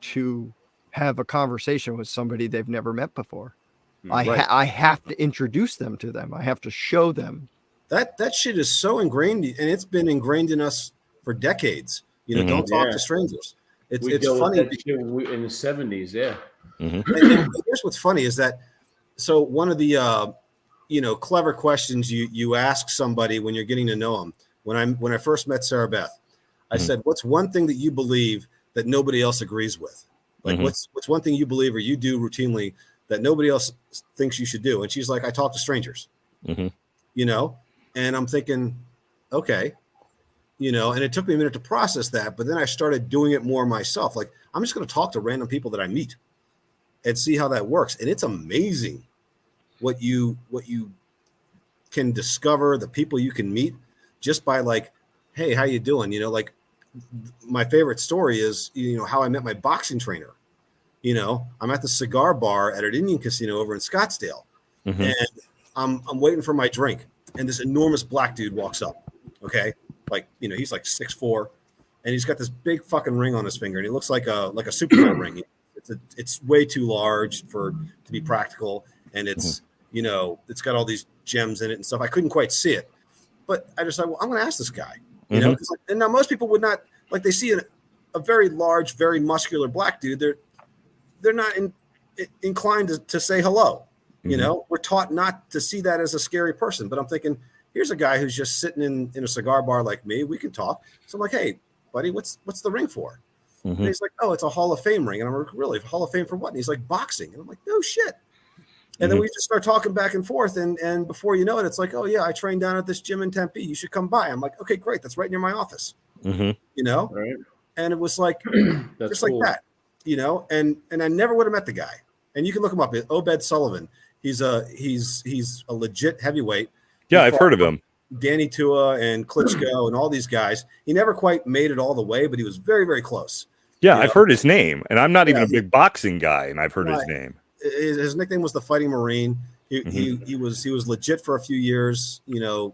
S4: to have a conversation with somebody they've never met before. I have to introduce them to them. I have to show them.
S6: That shit is so ingrained, and it's been ingrained in us for decades. You know, don't talk to strangers. It's funny
S1: in the 70s,
S6: and here's what's funny is that, so one of the you know, clever questions you ask somebody when you're getting to know them. When I first met Sarah Beth, I said, "What's one thing that you believe that nobody else agrees with? Like, what's one thing you believe or you do routinely that nobody else thinks you should do?" And she's like, "I talk to strangers." You know, and I'm thinking, okay, you know, and it took me a minute to process that, but then I started doing it more myself. Like, I'm just going to talk to random people that I meet and see how that works. And it's amazing what you can discover, the people you can meet just by like, hey, how you doing? You know, like my favorite story is, you know, how I met my boxing trainer. You know, I'm at the cigar bar at an Indian casino over in Scottsdale, and I'm waiting for my drink, and this enormous black dude walks up. Okay, like, you know, he's like 6'4", and he's got this big fucking ring on his finger, and he looks like a Superman ring. It's way too large to be practical, and it's you know, it's got all these gems in it and stuff. I couldn't quite see it, but I just thought, well, I'm going to ask this guy. You know, like, and now most people would not, like, they see a very large, very muscular black dude. They're not inclined to say hello. You know, we're taught not to see that as a scary person. But I'm thinking, here's a guy who's just sitting in a cigar bar like me. We can talk. So I'm like, hey, buddy, what's the ring for? And he's like, oh, it's a Hall of Fame ring. And I'm like, really? Hall of Fame for what? And he's like, boxing. And I'm like, no shit. And then we just start talking back and forth. And before you know it, it's like, oh, yeah, I trained down at this gym in Tempe. You should come by. I'm like, okay, great. That's right near my office. You know?
S1: Right.
S6: And it was like,
S1: That's
S6: just
S1: cool.
S6: like that, you know? And I never would have met the guy. And you can look him up. Obed Sullivan. He's a legit heavyweight.
S2: Yeah, I've heard of him.
S6: Danny Tua and Klitschko and all these guys. He never quite made it all the way, but he was very, very close.
S2: Yeah,
S6: You
S2: I've
S6: know?
S2: heard his name. And I'm not even a big boxing guy, and I've heard his name.
S6: His nickname was the Fighting Marine. He was legit for a few years, you know,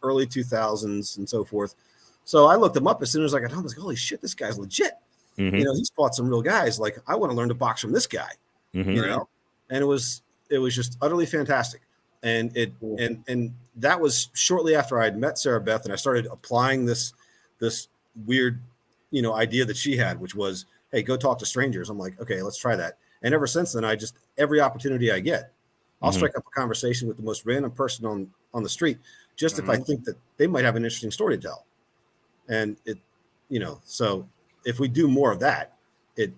S6: early 2000s and so forth. So I looked him up as soon as I got home. I was like, holy shit, this guy's legit. You know, he's fought some real guys. Like, I want to learn to box from this guy. You know, and it was just utterly fantastic. And and that was shortly after I had met Sarah Beth, and I started applying this weird, you know, idea that she had, which was, hey, go talk to strangers. I'm like, okay, let's try that. And ever since then, every opportunity I get, I'll strike up a conversation with the most random person on the street, just if I think that they might have an interesting story to tell. And it, you know, so if we do more of that, it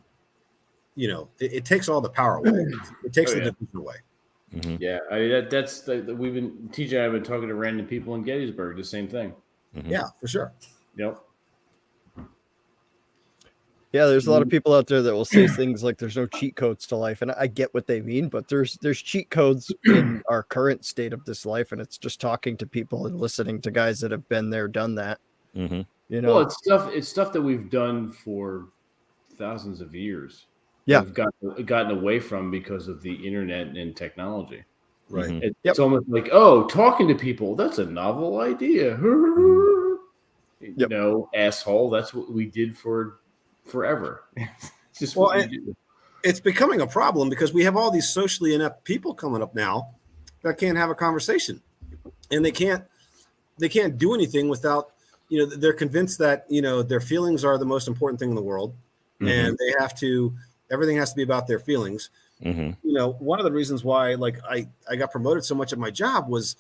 S6: takes all the power away. It takes the division away.
S1: Yeah, I mean, that's we've been TJ and I have been talking to random people in Gettysburg, the same thing.
S6: Yeah, for sure.
S1: Yep.
S4: Yeah, there's a lot of people out there that will say things like there's no cheat codes to life, and I get what they mean, but there's cheat codes in our current state of this life, and it's just talking to people and listening to guys that have been there, done that. You know,
S1: Well, it's stuff that we've done for thousands of years.
S4: Yeah,
S1: we've gotten away from because of the internet and technology.
S6: Right.
S1: It's almost like, oh, talking to people, that's a novel idea. You know, asshole. That's what we did for forever. It's just what we do.
S6: It's becoming a problem because we have all these socially inept people coming up now that can't have a conversation, and they can't do anything without, you know, they're convinced that, you know, their feelings are the most important thing in the world, and they have to. Everything has to be about their feelings. You know, one of the reasons why, like, I got promoted so much at my job was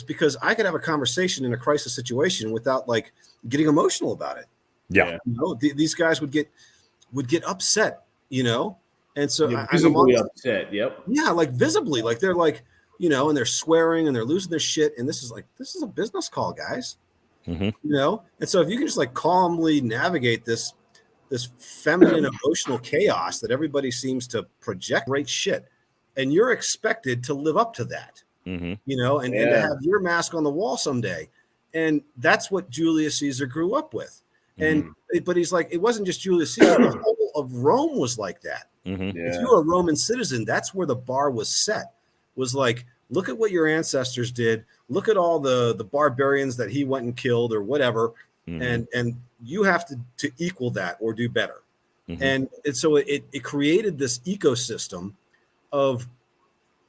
S6: because I could have a conversation in a crisis situation without, like, getting emotional about it.
S2: Yeah.
S6: You know, these guys would get upset, you know? And so
S1: visibly upset. Yep.
S6: Yeah. Like, visibly, like, they're like, you know, and they're swearing and they're losing their shit. And this is a business call, guys, you know? And so if you can just, like, calmly navigate this feminine emotional chaos that everybody seems to project, great shit, and you're expected to live up to that, you know, and to have your mask on the wall someday. And that's what Julius Caesar grew up with. But he's like, it wasn't just Julius Caesar, the whole of Rome was like that. If you were a Roman citizen, that's where the bar was set, was like, look at what your ancestors did, look at all the barbarians that he went and killed or whatever, and you have to equal that or do better. And so it created this ecosystem of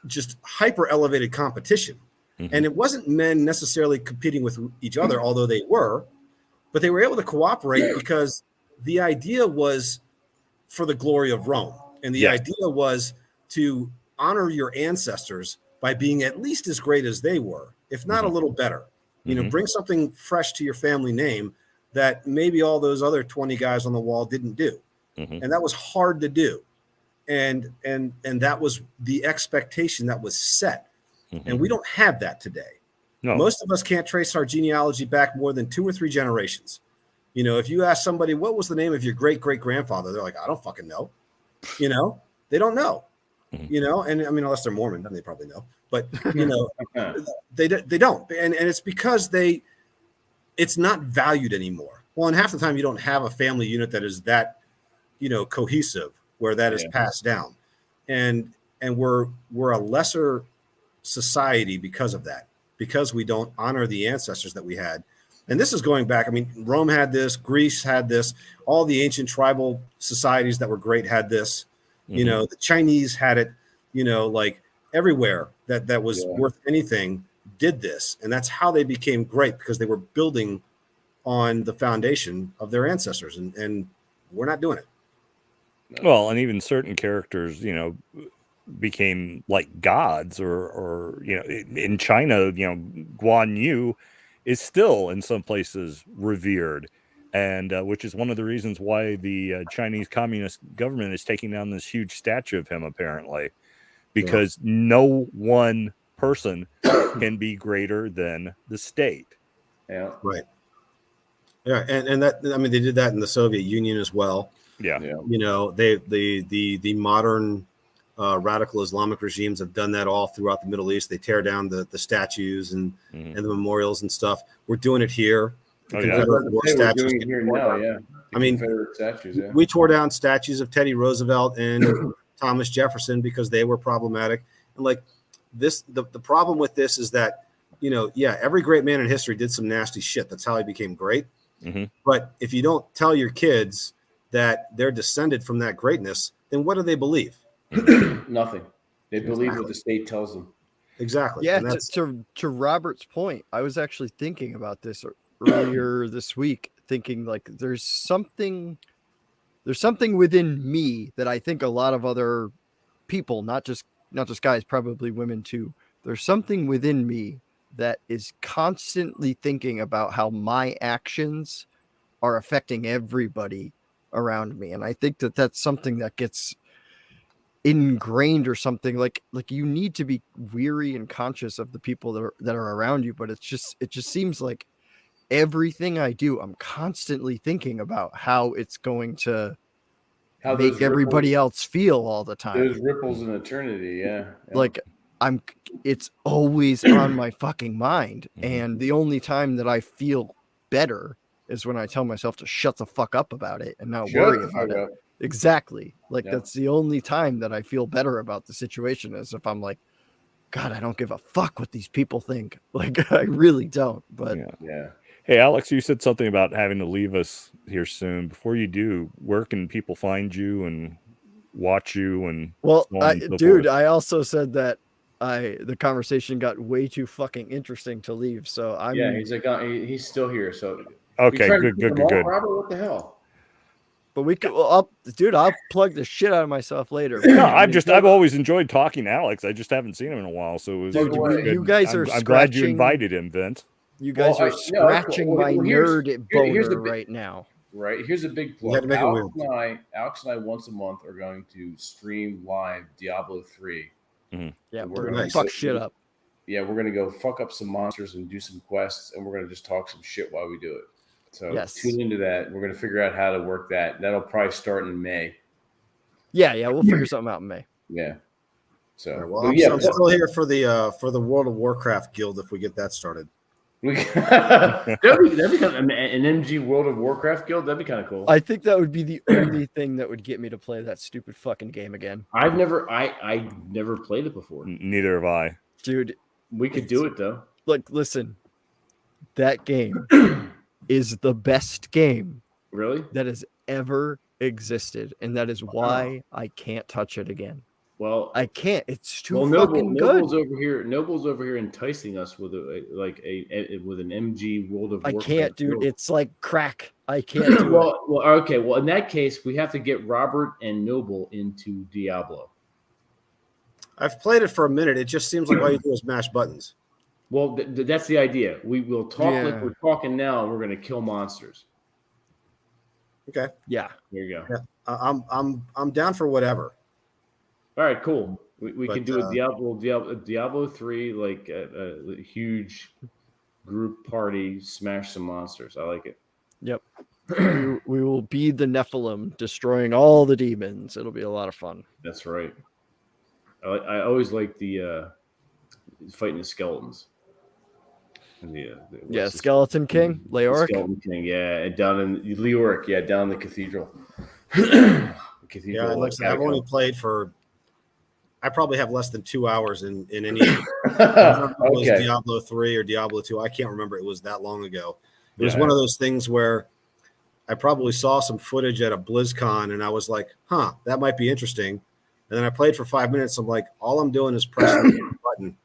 S6: just hyper elevated competition. And it wasn't men necessarily competing with each other, although they were, but they were able to cooperate because the idea was for the glory of Rome. And the idea was to honor your ancestors by being at least as great as they were, if not a little better. You know, bring something fresh to your family name that maybe all those other 20 guys on the wall didn't do. And that was hard to do. And that was the expectation that was set. And we don't have that today.
S2: No.
S6: Most of us can't trace our genealogy back more than 2 or 3 generations. You know, if you ask somebody, what was the name of your great-great-grandfather? They're like, I don't fucking know. You know, they don't know. You know, and I mean, unless they're Mormon, then they probably know. But, you know, they don't. And it's because it's not valued anymore. Well, and half the time you don't have a family unit that is that, you know, cohesive where that is passed down. And we're a lesser society because of that, because we don't honor the ancestors that we had. And this is going back. I mean, Rome had this, Greece had this, all the ancient tribal societies that were great had this, you know, the Chinese had it, you know, like everywhere that was worth anything did this. And that's how they became great, because they were building on the foundation of their ancestors, and we're not doing it.
S2: Well, and even certain characters, you know, became like gods, or you know, in China, you know, Guan Yu is still in some places revered, and which is one of the reasons why the Chinese Communist government is taking down this huge statue of him, apparently, because no one person can be greater than the state.
S1: Yeah.
S6: Right. Yeah, and that, I mean, they did that in the Soviet Union as well.
S2: Yeah.
S6: You know, the modern radical Islamic regimes have done that all throughout the Middle East. They tear down the statues and the memorials and stuff. We're doing it here. The Confederate War statues.
S1: We're doing it here now, yeah.
S6: I mean,
S1: Confederate statues, yeah.
S6: we tore down statues of Teddy Roosevelt and Thomas Jefferson because they were problematic. And like this, the problem with this is that, you know, yeah, every great man in history did some nasty shit. That's how he became great. But if you don't tell your kids that they're descended from that greatness, then what do they believe?
S1: Nothing. They believe what the state tells them.
S6: Exactly.
S4: Yeah, to Robert's point, I was actually thinking about this earlier this week, thinking like there's something within me that I think a lot of other people, not just guys, probably women too. There's something within me that is constantly thinking about how my actions are affecting everybody around me. And I think that that's something that gets ingrained or something like you need to be weary and conscious of the people that are around you. But it just seems like everything I do, I'm constantly thinking about how it's going to make everybody else feel all the time.
S1: Those ripples in eternity. Yeah.
S4: Like it's always on my fucking mind. And the only time that I feel better is when I tell myself to shut the fuck up about it and not worry about it. Exactly. Like that's the only time that I feel better about the situation is if I'm like, God, I don't give a fuck what these people think. Like I really don't. But
S1: yeah.
S2: Hey, Alex, you said something about having to leave us here soon. Before you do, where can people find you and watch you? And
S4: dude, I also said that the conversation got way too fucking interesting to leave. So
S1: he's like he's still here. So
S2: okay, good.
S1: Robert, what the hell?
S4: But we could, I'll plug the shit out of myself later.
S2: No, I've always enjoyed talking to Alex. I just haven't seen him in a while, so it was, good.
S4: You guys are.
S2: I'm glad you invited him, Vince.
S4: You guys are scratching my nerd boner right now.
S1: Right, here's a big plug. Alex and I once a month are going to stream live Diablo 3.
S4: Yeah, we're gonna fuck shit up.
S1: Yeah, we're gonna go fuck up some monsters and do some quests, and we're gonna just talk some shit while we do it. So tune into that. We're gonna figure out how to work that. That'll probably start in May.
S4: Yeah, we'll figure something out in May.
S1: Yeah. So
S6: I'm still here for the World of Warcraft guild if we get that started.
S1: That'd be kind of, an MG World of Warcraft guild. That'd be kind of cool.
S4: I think that would be the only thing that would get me to play that stupid fucking game again.
S1: I never played it before.
S2: Neither have I,
S4: dude.
S1: We could do it though.
S4: Like, listen, that game is the best game
S1: really
S4: that has ever existed, and that is why I can't touch it again.
S1: Well,
S4: I can't. It's too fucking good.
S1: Noble's over here enticing us with with an MG World of Warcraft.
S4: I can't, dude. World. It's like crack. I can't do it.
S1: Well, okay. Well, in that case, we have to get Robert and Noble into Diablo.
S6: I've played it for a minute. It just seems like all you do is mash buttons.
S1: Well, that's the idea. We will talk like we're talking now, and we're going to kill monsters.
S6: Okay.
S4: Yeah.
S1: There you go.
S6: Yeah. I'm down for whatever.
S1: All right, cool. We can do a Diablo 3, like a huge group party, smash some monsters. I like it.
S4: Yep. we will be the Nephilim, destroying all the demons. It'll be a lot of fun.
S1: That's right. I always like the fighting the skeletons.
S4: Skeleton King, Leoric.
S1: Skeleton King, down in Leoric, down in the cathedral.
S6: I've only played for. I probably have less than 2 hours in any. It was Diablo 3 or Diablo 2. I can't remember. It was that long ago. It was one of those things where I probably saw some footage at a BlizzCon and I was like, "Huh, that might be interesting." And then I played for 5 minutes. I'm like, all I'm doing is pressing the button.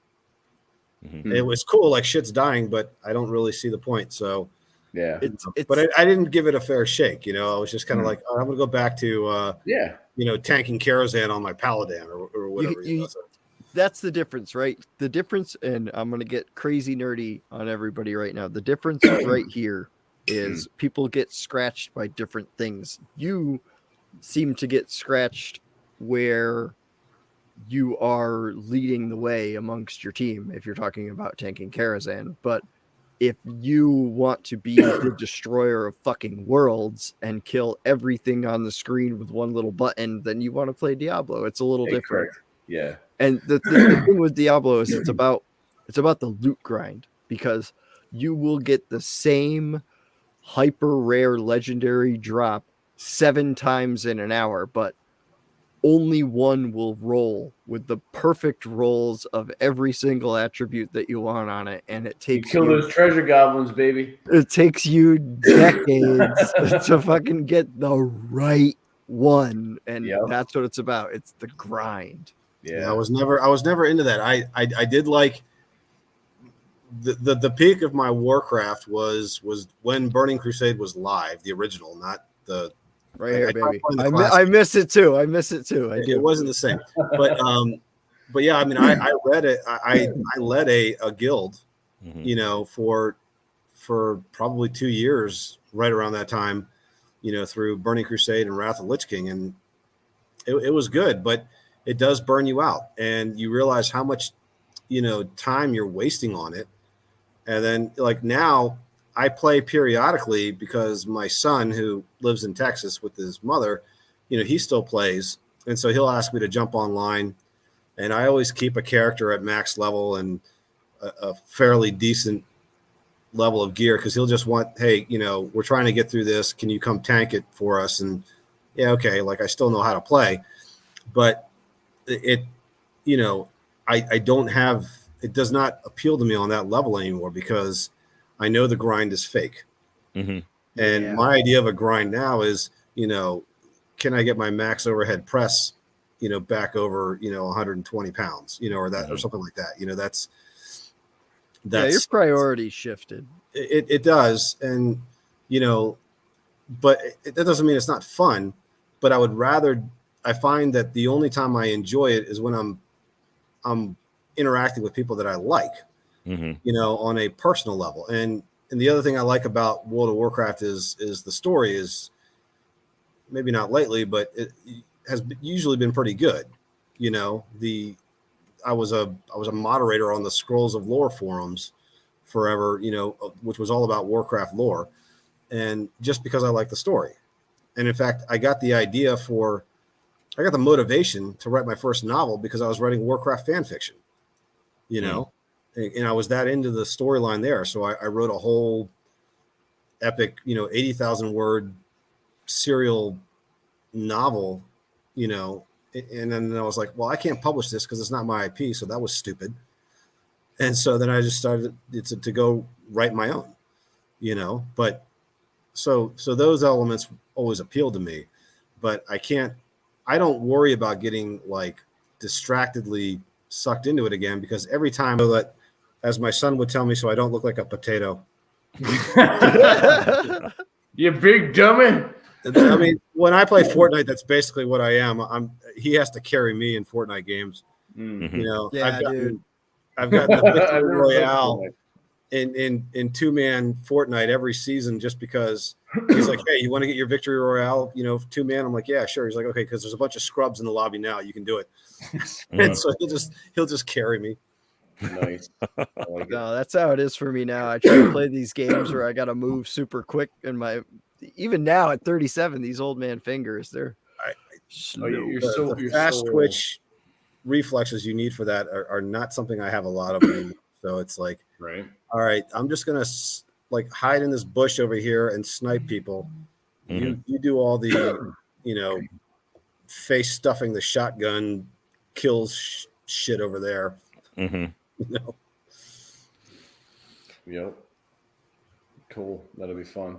S6: Mm-hmm. It was cool, like shit's dying, but I don't really see the point. So, but I didn't give it a fair shake. I was just kind of like, I'm going to go back to, tanking Karazhan on my Paladin or whatever.
S4: That's the difference, right? The difference, and I'm going to get crazy nerdy on everybody right now. The difference right here is people get scratched by different things. You seem to get scratched where you are leading the way amongst your team if you're talking about tanking Karazhan. But if you want to be the destroyer of fucking worlds and kill everything on the screen with one little button, then you want to play Diablo. It's a little different.
S1: Correct. Yeah.
S4: And the thing with Diablo is it's about the loot grind, because you will get the same hyper rare legendary drop 7 times in an hour, but only one will roll with the perfect rolls of every single attribute that you want on it, and it takes
S1: kill those treasure goblins, baby.
S4: It takes you decades to fucking get the right one, and that's what it's about. It's the grind.
S6: Yeah, I was never into that. I did like the peak of my Warcraft was when Burning Crusade was live, the original, not the
S4: right here, baby. I miss it too. I do.
S6: It wasn't the same, but yeah, I mean, I read it. I led a guild, you know, for probably 2 years, right around that time, you know, through Burning Crusade and Wrath of Lich King, and it was good, but it does burn you out, and you realize how much, you know, time you're wasting on it. And then, like, now I play periodically because my son, who lives in Texas with his mother, you know, he still plays, and so he'll ask me to jump online, and I always keep a character at max level and a fairly decent level of gear, because he'll just want, hey, you know, we're trying to get through this, can you come tank it for us? And yeah, okay, like, I still know how to play, but it, you know, I don't have, it does not appeal to me on that level anymore, because I know the grind is fake. And my idea of a grind now is, you know, can I get my max overhead press, you know, back over, you know, 120 pounds, you know, or that, or something like that. You know, that's
S4: your priority shifted.
S6: It does. And, you know, but that doesn't mean it's not fun, but I find that the only time I enjoy it is when I'm interacting with people that I like, you know, on a personal level. And the other thing I like about World of Warcraft is the story is, maybe not lately, but it has usually been pretty good. You know, I was a moderator on the Scrolls of Lore forums forever, you know, which was all about Warcraft lore, and just because I like the story. And in fact, I got the motivation to write my first novel because I was writing Warcraft fan fiction, you know, and I was that into the storyline there. So I wrote a whole epic, you know, 80,000 word serial novel, you know, and then I was like, well, I can't publish this because it's not my IP. So that was stupid. And so then I just started to go write my own, you know, but so those elements always appealed to me, but I don't worry about getting like distractedly sucked into it again, because every time that, as my son would tell me, so I don't look like a potato.
S1: You big dummy.
S6: I mean, when I play Fortnite, that's basically what I am. He has to carry me in Fortnite games. You know,
S4: yeah,
S6: I've got the Victory Royale in 2-man Fortnite every season, just because he's like, hey, you want to get your Victory Royale, you know, 2-man? I'm like, yeah, sure. He's like, okay, because there's a bunch of scrubs in the lobby now. You can do it. And so he'll just carry me.
S1: Nice.
S4: No, that's how it is for me now. I try to play these games where I got to move super quick, and even now at 37, these old man fingers, they're
S6: the fast twitch reflexes you need for that are not something I have a lot of anymore. So it's like,
S1: right, all
S6: right, I'm just gonna like hide in this bush over here and snipe people. You do all the, you know, face stuffing the shotgun kills shit over there. You know?
S1: Yep. Cool. That'll be fun.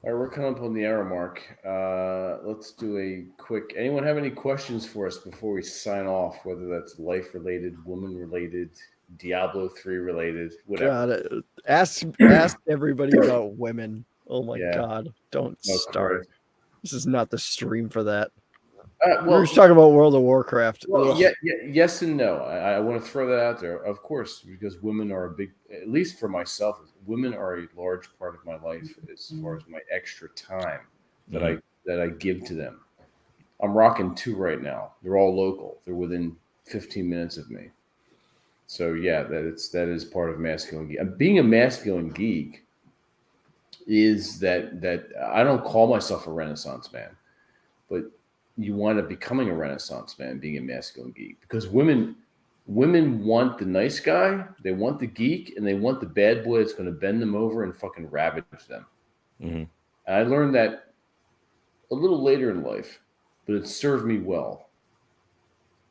S1: All right, we're coming up on the hour mark. Let's do a quick. Anyone have any questions for us before we sign off? Whether that's life related, woman related, Diablo 3 related, whatever.
S4: God, ask everybody about women. Oh my God! Don't start. This is not the stream for that. We're just talking about World of Warcraft.
S1: Well, yes and no. I want to throw that out there, of course, because women are a big, at least for myself, women are a large part of my life as far as my extra time that I give to them. I'm rocking 2 right now. They're all local. They're within 15 minutes of me. So yeah, that is part of masculine geek. Being a masculine geek is that I don't call myself a Renaissance man, but you wind up becoming a Renaissance man being a masculine geek, because women want the nice guy, they want the geek, and they want the bad boy that's going to bend them over and fucking ravage them.
S2: Mm-hmm.
S1: And I learned that a little later in life, but it served me well.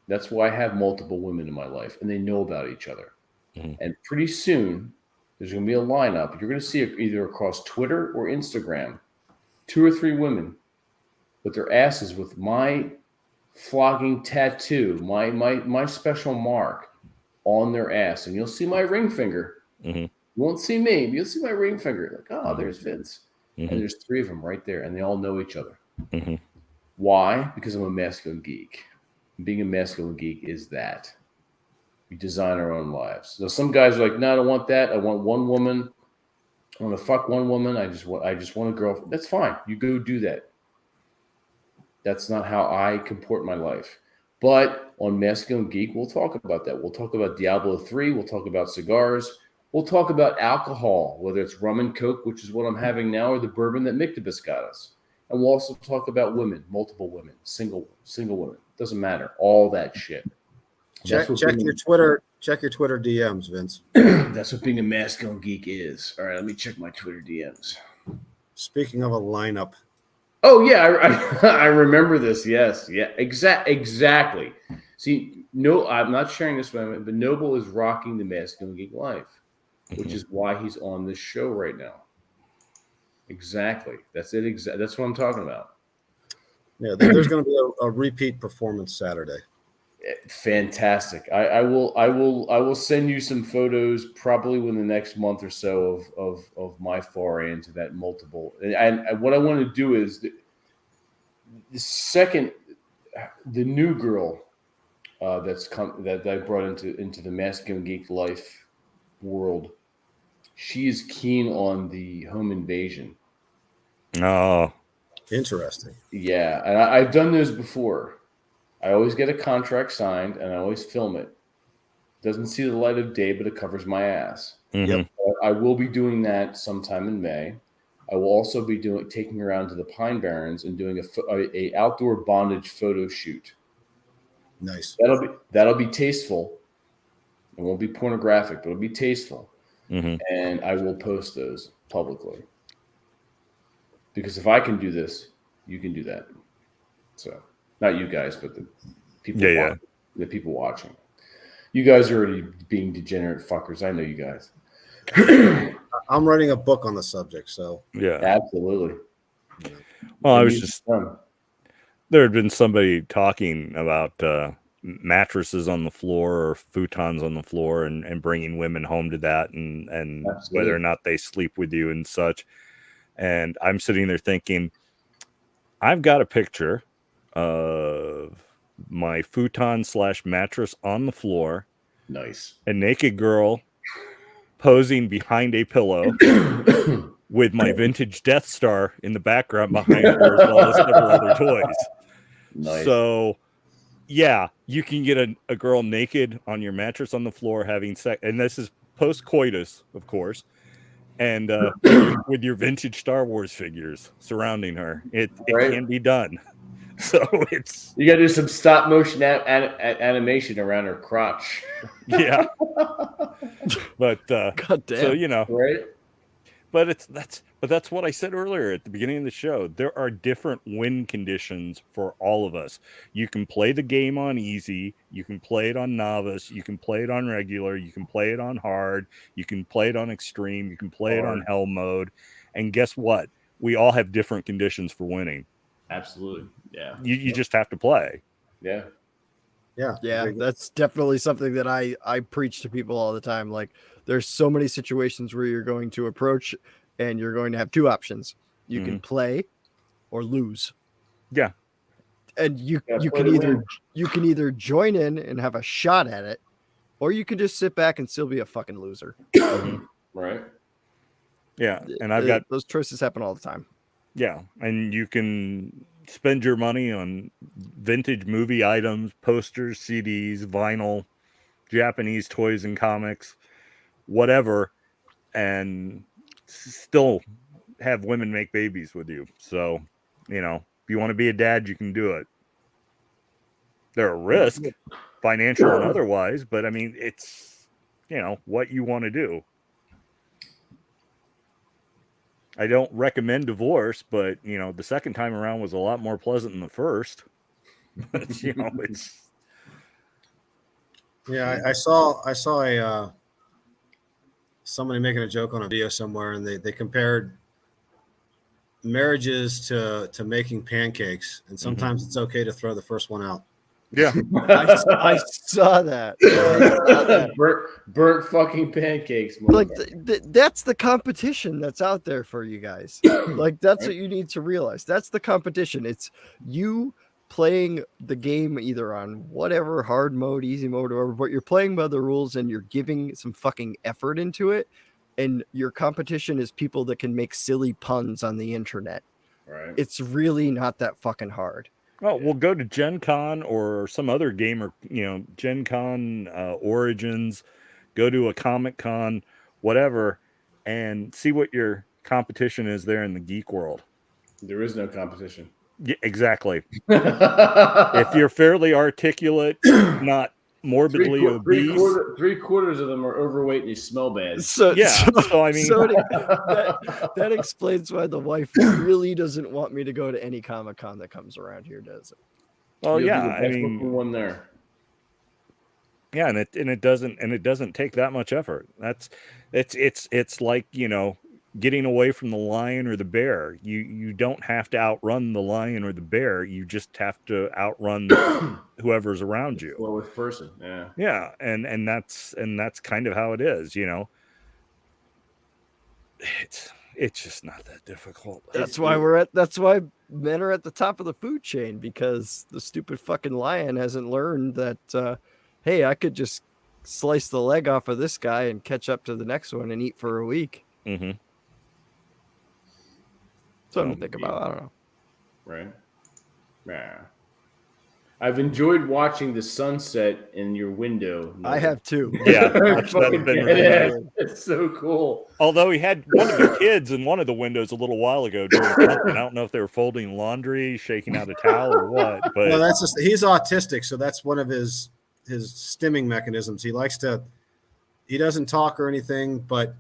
S1: That's why I have multiple women in my life, and they know about each other.
S2: Mm-hmm.
S1: And pretty soon, there's going to be a lineup. You're going to see it either across Twitter or Instagram, 2 or 3 women with their asses with my flogging tattoo, my special mark on their ass, and you'll see my ring finger.
S2: Mm-hmm.
S1: You won't see me, but you'll see my ring finger. Like, oh, there's Vince.
S2: Mm-hmm.
S1: And there's 3 of them right there, and they all know each other.
S2: Mm-hmm.
S1: Why? Because I'm a masculine geek. Being a masculine geek is that. We design our own lives. So some guys are like, no, I don't want that. I want one woman. I want to fuck one woman. I just want a girl. That's fine. You go do that. That's not how I comport my life. But on Masculine Geek, we'll talk about that. We'll talk about Diablo 3. We'll talk about cigars. We'll talk about alcohol, whether it's rum and Coke, which is what I'm having now, or the bourbon that Mictobus got us. And we'll also talk about multiple women, single women. Doesn't matter. All that shit.
S6: Check your Twitter DMs, Vince.
S1: That's what being a masculine geek is. All right, let me check my Twitter DMs.
S6: Speaking of a lineup.
S1: Oh yeah, I remember this. Yes, yeah, exactly. See, no, I'm not sharing this with him, but Noble is rocking the masculine geek life, which is why he's on this show right now. Exactly. That's it. That's what I'm talking about.
S6: Yeah, there's going to be a repeat performance Saturday.
S1: Fantastic. I will send you some photos probably within the next month or so of my foray into that multiple. And what I want to do is the new girl that I brought into the masculine geek life world. She is keen on the home invasion.
S2: Oh,
S6: interesting.
S1: Yeah, and I've done those before. I always get a contract signed, and I always film it. Doesn't see the light of day, but it covers my ass.
S2: mm-hmm.
S1: Yep. I will be doing that sometime in May. I will also be taking her around to the Pine Barrens and doing a outdoor bondage photo shoot.
S6: Nice.
S1: That'll be tasteful. It won't be pornographic, but it'll be tasteful.
S2: Mm-hmm.
S1: And I will post those publicly. Because if I can do this, you can do that. So, not you guys, but the people. The people watching. You guys are already being degenerate fuckers. I know you guys.
S6: I'm writing a book on the subject, so
S2: yeah,
S1: absolutely.
S2: Well, I was just there had been somebody talking about mattresses on the floor or futons on the floor, and bringing women home to that, and whether or not they sleep with you and such. And I'm sitting there thinking, I've got a picture of my futon / mattress on the floor.
S1: Nice.
S2: A naked girl posing behind a pillow with my vintage Death Star in the background behind her, as well as several other toys.
S1: Nice.
S2: So, yeah, you can get a girl naked on your mattress on the floor having sex. And this is post-coitus, of course. And with your vintage Star Wars figures surrounding her. It can be done. So you
S1: got to do some stop motion animation around her crotch.
S2: Yeah. But
S4: God damn.
S2: So,
S1: right?
S2: But that's what I said earlier at the beginning of the show. There are different win conditions for all of us. You can play the game on easy, you can play it on novice, you can play it on regular, you can play it on hard, you can play it on extreme, you can play it on hell mode. And guess what? We all have different conditions for winning.
S1: Absolutely. Yeah.
S2: You just have to play.
S1: Yeah.
S4: Yeah, that's definitely something that I preach to people all the time. Like, there's so many situations where you're going to approach and you're going to have 2 options. You can play or lose.
S2: Yeah.
S4: And you can either join in and have a shot at it, or you can just sit back and still be a fucking loser.
S1: Right.
S2: Yeah. And I've got
S4: those choices happen all the time.
S2: Yeah. And you can spend your money on vintage movie items, posters, CDs, vinyl, Japanese toys and comics, whatever, and still have women make babies with you. So, you know, if you want to be a dad, you can do it. They're a risk, financial and otherwise, but I mean, it's, you know, what you want to do. I don't recommend divorce, but, you know, the second time around was a lot more pleasant than the first. But, you know, it's...
S6: Yeah, I saw a somebody making a joke on a video somewhere, and they compared marriages to making pancakes, and sometimes it's okay to throw the first one out.
S2: Yeah.
S4: I saw that.
S1: Burnt fucking pancakes.
S4: Like that's the competition that's out there for you guys. Like that's what you need to realize. That's the competition. It's you playing the game either on whatever hard mode, easy mode, or but you're playing by the rules and you're giving some fucking effort into it. And your competition is people that can make silly puns on the internet.
S1: Right.
S4: It's really not that fucking hard.
S2: Oh, we'll go to Gen Con or some other gamer, you know, Gen Con, Origins, go to a Comic Con, whatever, and see what your competition is there in the geek world.
S1: There is no competition.
S2: Yeah, exactly. If you're fairly articulate, not morbidly obese.
S1: Three quarters of them are overweight and you smell bad.
S2: So I mean,
S4: that explains why the wife really doesn't want me to go to any Comic-Con that comes around here, does it?
S2: Well,
S1: You'll
S2: yeah,
S1: be the
S2: I
S1: best
S2: mean,
S1: looking one there.
S2: Yeah, and it doesn't take that much effort. It's like, you know, getting away from the lion or the bear. You don't have to outrun the lion or the bear. You just have to outrun whoever's around you.
S1: Slowest person. Yeah.
S2: Yeah, and that's kind of how it is, you know. It's just not that difficult.
S4: That's why men are at the top of the food chain, because the stupid fucking lion hasn't learned that hey, I could just slice the leg off of this guy and catch up to the next one and eat for a week.
S2: Mm-hmm.
S4: Something to think about. I don't know.
S1: Right. Yeah. I've enjoyed watching the sunset in your window.
S4: I have too.
S2: Yeah, that's been really
S1: it's so cool.
S2: Although he had one of the kids in one of the windows a little while ago doing something. I don't know if they were folding laundry, shaking out a towel, or what. But
S6: no, that's just, he's autistic, so that's one of his stimming mechanisms. He doesn't talk or anything, but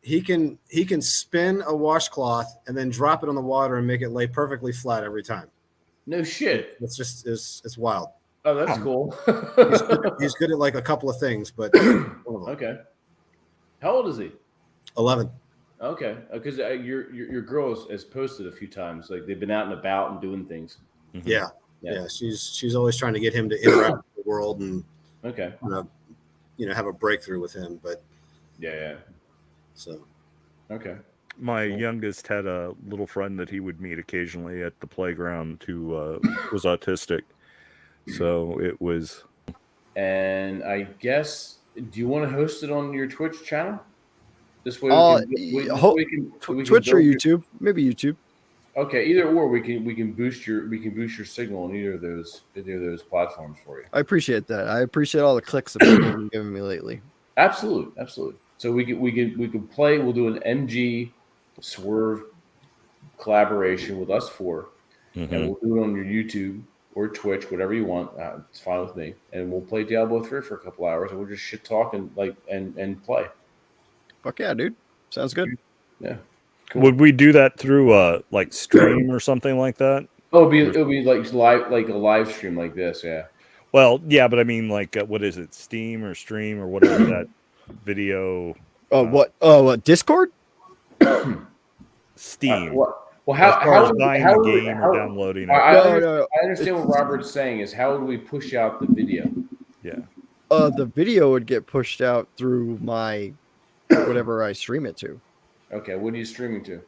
S6: he can spin a washcloth and then drop it on the water and make it lay perfectly flat every time.
S1: No shit.
S6: It's wild.
S1: Oh, that's cool.
S6: He's good at like a couple of things, but
S1: okay. How old is he?
S6: 11.
S1: Okay, because your girl has posted a few times, like they've been out and about and doing things.
S6: Mm-hmm. Yeah. She's always trying to get him to interact with the world and have a breakthrough with him. But
S1: yeah.
S6: So
S1: okay.
S2: My youngest had a little friend that he would meet occasionally at the playground who was autistic. So it was.
S1: And I guess, do you want to host it on your Twitch channel? This way we can
S4: Twitch or YouTube, maybe YouTube.
S1: Okay, either or we can boost your signal on either of those platforms for you.
S4: I appreciate that. I appreciate all the clicks that people have been giving me lately.
S1: Absolutely. So we can play. We'll do an MG Swerve collaboration with us four, and we'll do it on your YouTube or Twitch, whatever you want. It's fine with me. And we'll play Diablo 3 for a couple hours, and we'll just shit talk and play. Fuck
S4: yeah, dude! Sounds good.
S1: Yeah. Cool.
S2: Would we do that through like stream or something like that?
S1: Oh, it'll be like a live stream like this, yeah.
S2: Well, yeah, but I mean, like, what is it, Steam or Stream or whatever that video?
S4: What Discord?
S2: Steam.
S1: Well, how would
S2: buying the game or downloading it?
S1: I understand what Robert's saying is how would we push out the video?
S2: Yeah.
S4: The video would get pushed out through my whatever I stream it to.
S1: Okay, what are you streaming to?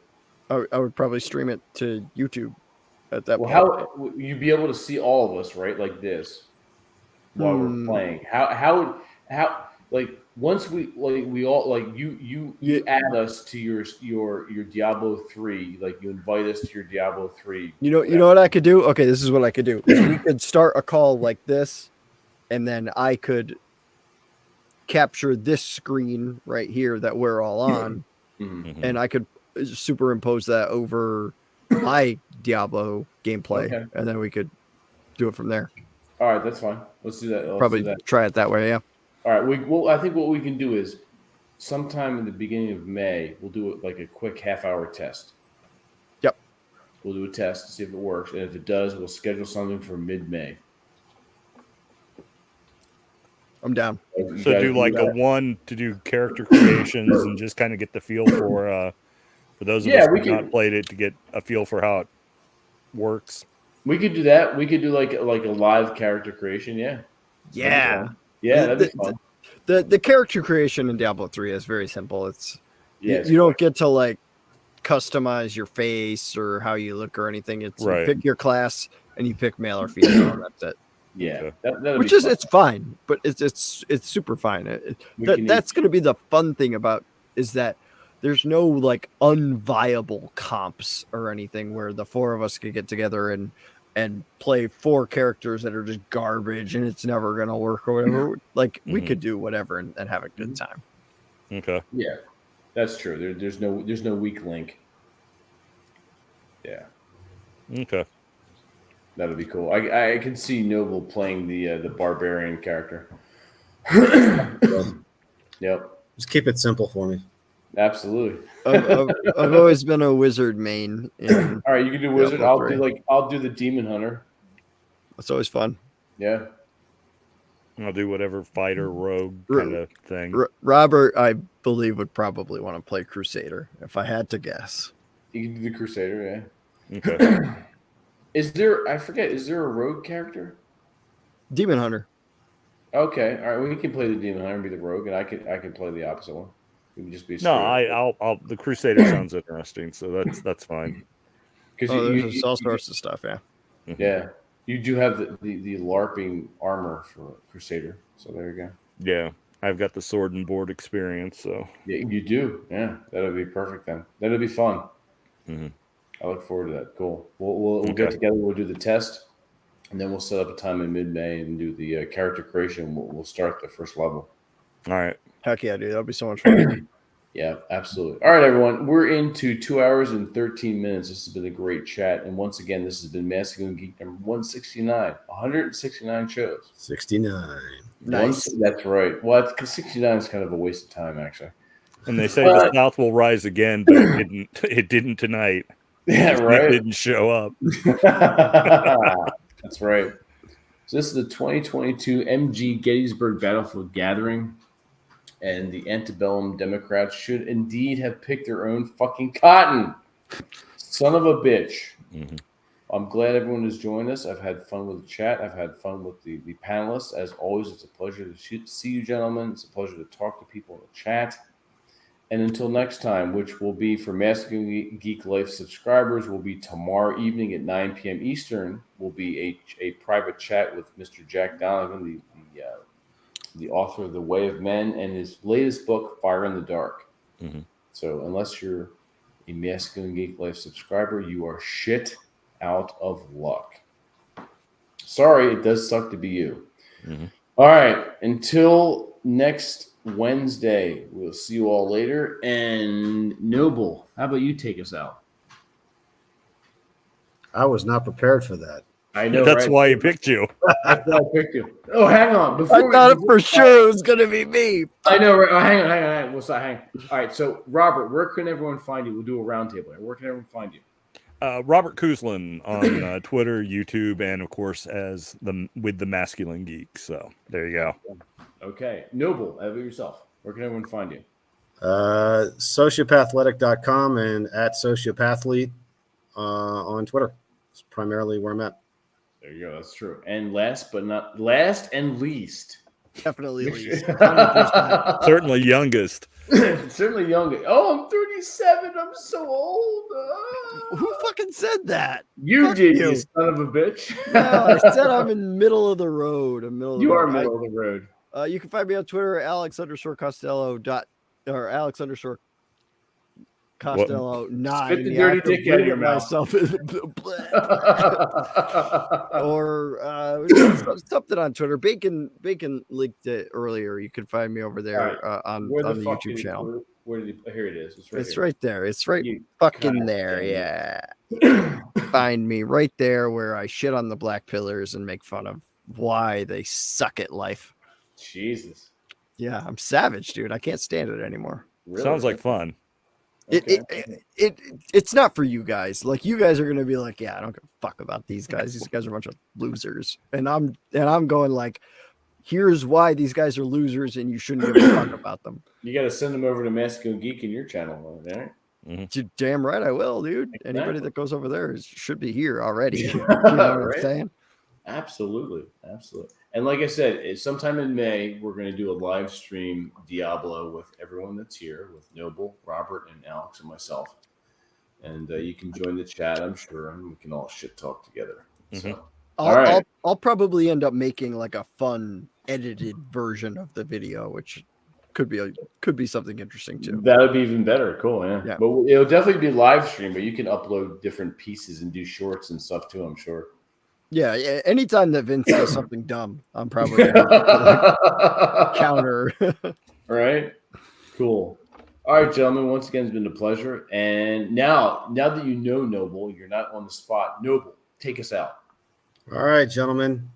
S4: I would probably stream it to YouTube at that point.
S1: How would you be able to see all of us, right? Like this while we're playing. How once we all you add us to your Diablo 3, like you invite us to your Diablo 3.
S4: You know what I could do? Okay, this is what I could do. Is we could start a call like this, and then I could capture this screen right here that we're all on, and I could superimpose that over my Diablo gameplay, and then we could do it from there.
S1: All right, that's fine. Let's do that.
S4: Probably try it that way. Yeah.
S1: All right. I think what we can do is sometime in the beginning of May, we'll do it like a quick half-hour test.
S4: Yep.
S1: We'll do a test to see if it works, and if it does, we'll schedule something for mid-May.
S4: I'm down.
S2: So do like a one to do character creations and just kind of get the feel for those of us who have not played it, to get a feel for how it works.
S1: We could do that. We could do like a live character creation. Yeah.
S4: Yeah.
S1: That'd be fun.
S4: The character creation in Diablo 3 is very simple. It's you don't get to like customize your face or how you look or anything. It's you pick your class and you pick male or female, and that's it.
S1: Yeah,
S4: which is fun. It's fine, but it's super fine. That's going to be the fun thing about is that there's no like unviable comps or anything where the four of us could get together and play four characters that are just garbage and it's never going to work or whatever. Like we could do whatever and have a good time.
S2: Okay.
S1: Yeah, that's true. There's no weak link. Yeah.
S2: Okay.
S1: That'd be cool. I can see Noble playing the barbarian character. Yep.
S6: Just keep it simple for me.
S1: Absolutely.
S4: I've always been a wizard main.
S1: All right, you can do wizard. I'll do the demon hunter.
S4: That's always fun.
S1: Yeah.
S2: I'll do whatever fighter rogue kind of thing.
S4: Robert, I believe, would probably want to play Crusader if I had to guess.
S1: You can do the Crusader, yeah.
S2: Okay.
S1: Is there a rogue character?
S4: Demon Hunter.
S1: Okay, all right. Well, we can play the demon hunter and be the rogue, and I can play the opposite one. We can just be
S2: no. I'll the Crusader sounds interesting, so that's fine.
S1: Because
S4: there's all sorts of stuff. Yeah.
S1: Yeah, you do have the LARPing armor for Crusader, so there you go.
S2: Yeah, I've got the sword and board experience, so
S1: yeah, you do. Yeah, that'll be perfect then. That'll be fun.
S2: Mm-hmm.
S1: I look forward to that. Cool. We'll get together. We'll do the test, and then we'll set up a time in mid-May and do the character creation. We'll start the first level.
S2: All right.
S4: Heck yeah, dude. That'll be so much fun.
S1: Yeah, absolutely. All right, everyone. We're into 2 hours and 13 minutes. This has been a great chat. And once again, this has been Masculine Geek number 169. 169 shows.
S6: 69.
S4: Nice.
S1: That's right. Well, 69 is kind of a waste of time, actually.
S2: And they say the South will rise again, but it didn't tonight.
S1: Yeah, right.
S2: It didn't show up.
S1: That's right. So this is the 2022 MG Gettysburg Battlefield Gathering, and the antebellum Democrats should indeed have picked their own fucking cotton. Son of a bitch. Mm-hmm. I'm glad everyone has joined us. I've had fun with the chat. I've had fun with the panelists. As always, it's a pleasure to see you, gentlemen. It's a pleasure to talk to people in the chat. And until next time, which will be for Masculine Geek Life subscribers, will be tomorrow evening at 9 p.m. Eastern, will be a private chat with Mr. Jack Donovan, the author of The Way of Men, and his latest book, Fire in the Dark. Mm-hmm. So unless you're a Masculine Geek Life subscriber, you are shit out of luck. Sorry, it does suck to be you. Mm-hmm. All right, until next Wednesday, we'll see you all later. And Noble, how about you take us out?
S6: I was not prepared for that.
S1: I know.
S2: That's why he picked you.
S1: That's why I picked you. Oh, hang on.
S4: I thought for sure it was going to be me.
S1: I know. Right? Oh, hang on. We'll stop. Hang on. All right. So, Robert, where can everyone find you? We'll do a roundtable. Where can everyone find you?
S2: Robert Kuzlin on Twitter, YouTube, and of course with the Masculine Geek. So there you go.
S1: Okay, Noble, how about yourself? Where can everyone find you?
S6: Sociopathletic.com and at Sociopathlete on Twitter. It's primarily where I'm at.
S1: There you go. That's true. And last and least.
S4: Definitely least.
S2: Certainly youngest.
S1: Certainly youngest. Oh, I'm 37. I'm so old.
S4: Who fucking said that?
S1: You did, you son of a bitch.
S4: No, I said I'm in middle of the road.
S1: You are middle of the road.
S4: You can find me on Twitter, Alex_Costello or Alex_Costello9.
S1: Spit the dirty dick out of your mouth.
S4: Or something on Twitter. Bacon linked it earlier. You can find me over there on the YouTube channel.
S1: Where did he? Here it is.
S4: It's right there. It's right fucking there. Yeah. Find me right there where I shit on the black pillars and make fun of why they suck at life.
S1: Jesus.
S4: Yeah, I'm savage, dude. I can't stand it anymore.
S2: Really? Sounds like fun.
S4: It's not for you guys. Like, you guys are gonna be like, yeah, I don't give a fuck about these guys. These guys are a bunch of losers. And I'm going like, here's why these guys are losers, and you shouldn't give a fuck about them.
S1: You got to send them over to Masco Geek in your channel, right?
S4: You're damn right I will, dude. Exactly. Anybody that goes over there should be here already. You know what I'm saying?
S1: Absolutely. And like I said, sometime in May, we're going to do a live stream Diablo with everyone that's here, with Noble, Robert, and Alex, and myself. And you can join the chat, I'm sure, and we can all shit talk together. So,
S4: I'll probably end up making like a fun edited version of the video, which could be something interesting too.
S1: That would be even better. Cool, yeah. But it'll definitely be live stream, but you can upload different pieces and do shorts and stuff too, I'm sure.
S4: Yeah, anytime that Vince does something dumb, I'm probably gonna counter.
S1: Right? Cool. All right, gentlemen, once again, it's been a pleasure. And now that you know Noble, you're not on the spot. Noble, take us out.
S6: All right, gentlemen.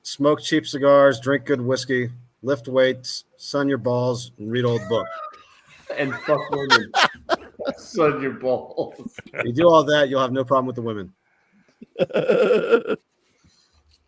S6: Smoke cheap cigars, drink good whiskey, lift weights, sun your balls, and read old books.
S1: And fuck women. Sun your balls.
S6: You do all that, you'll have no problem with the women.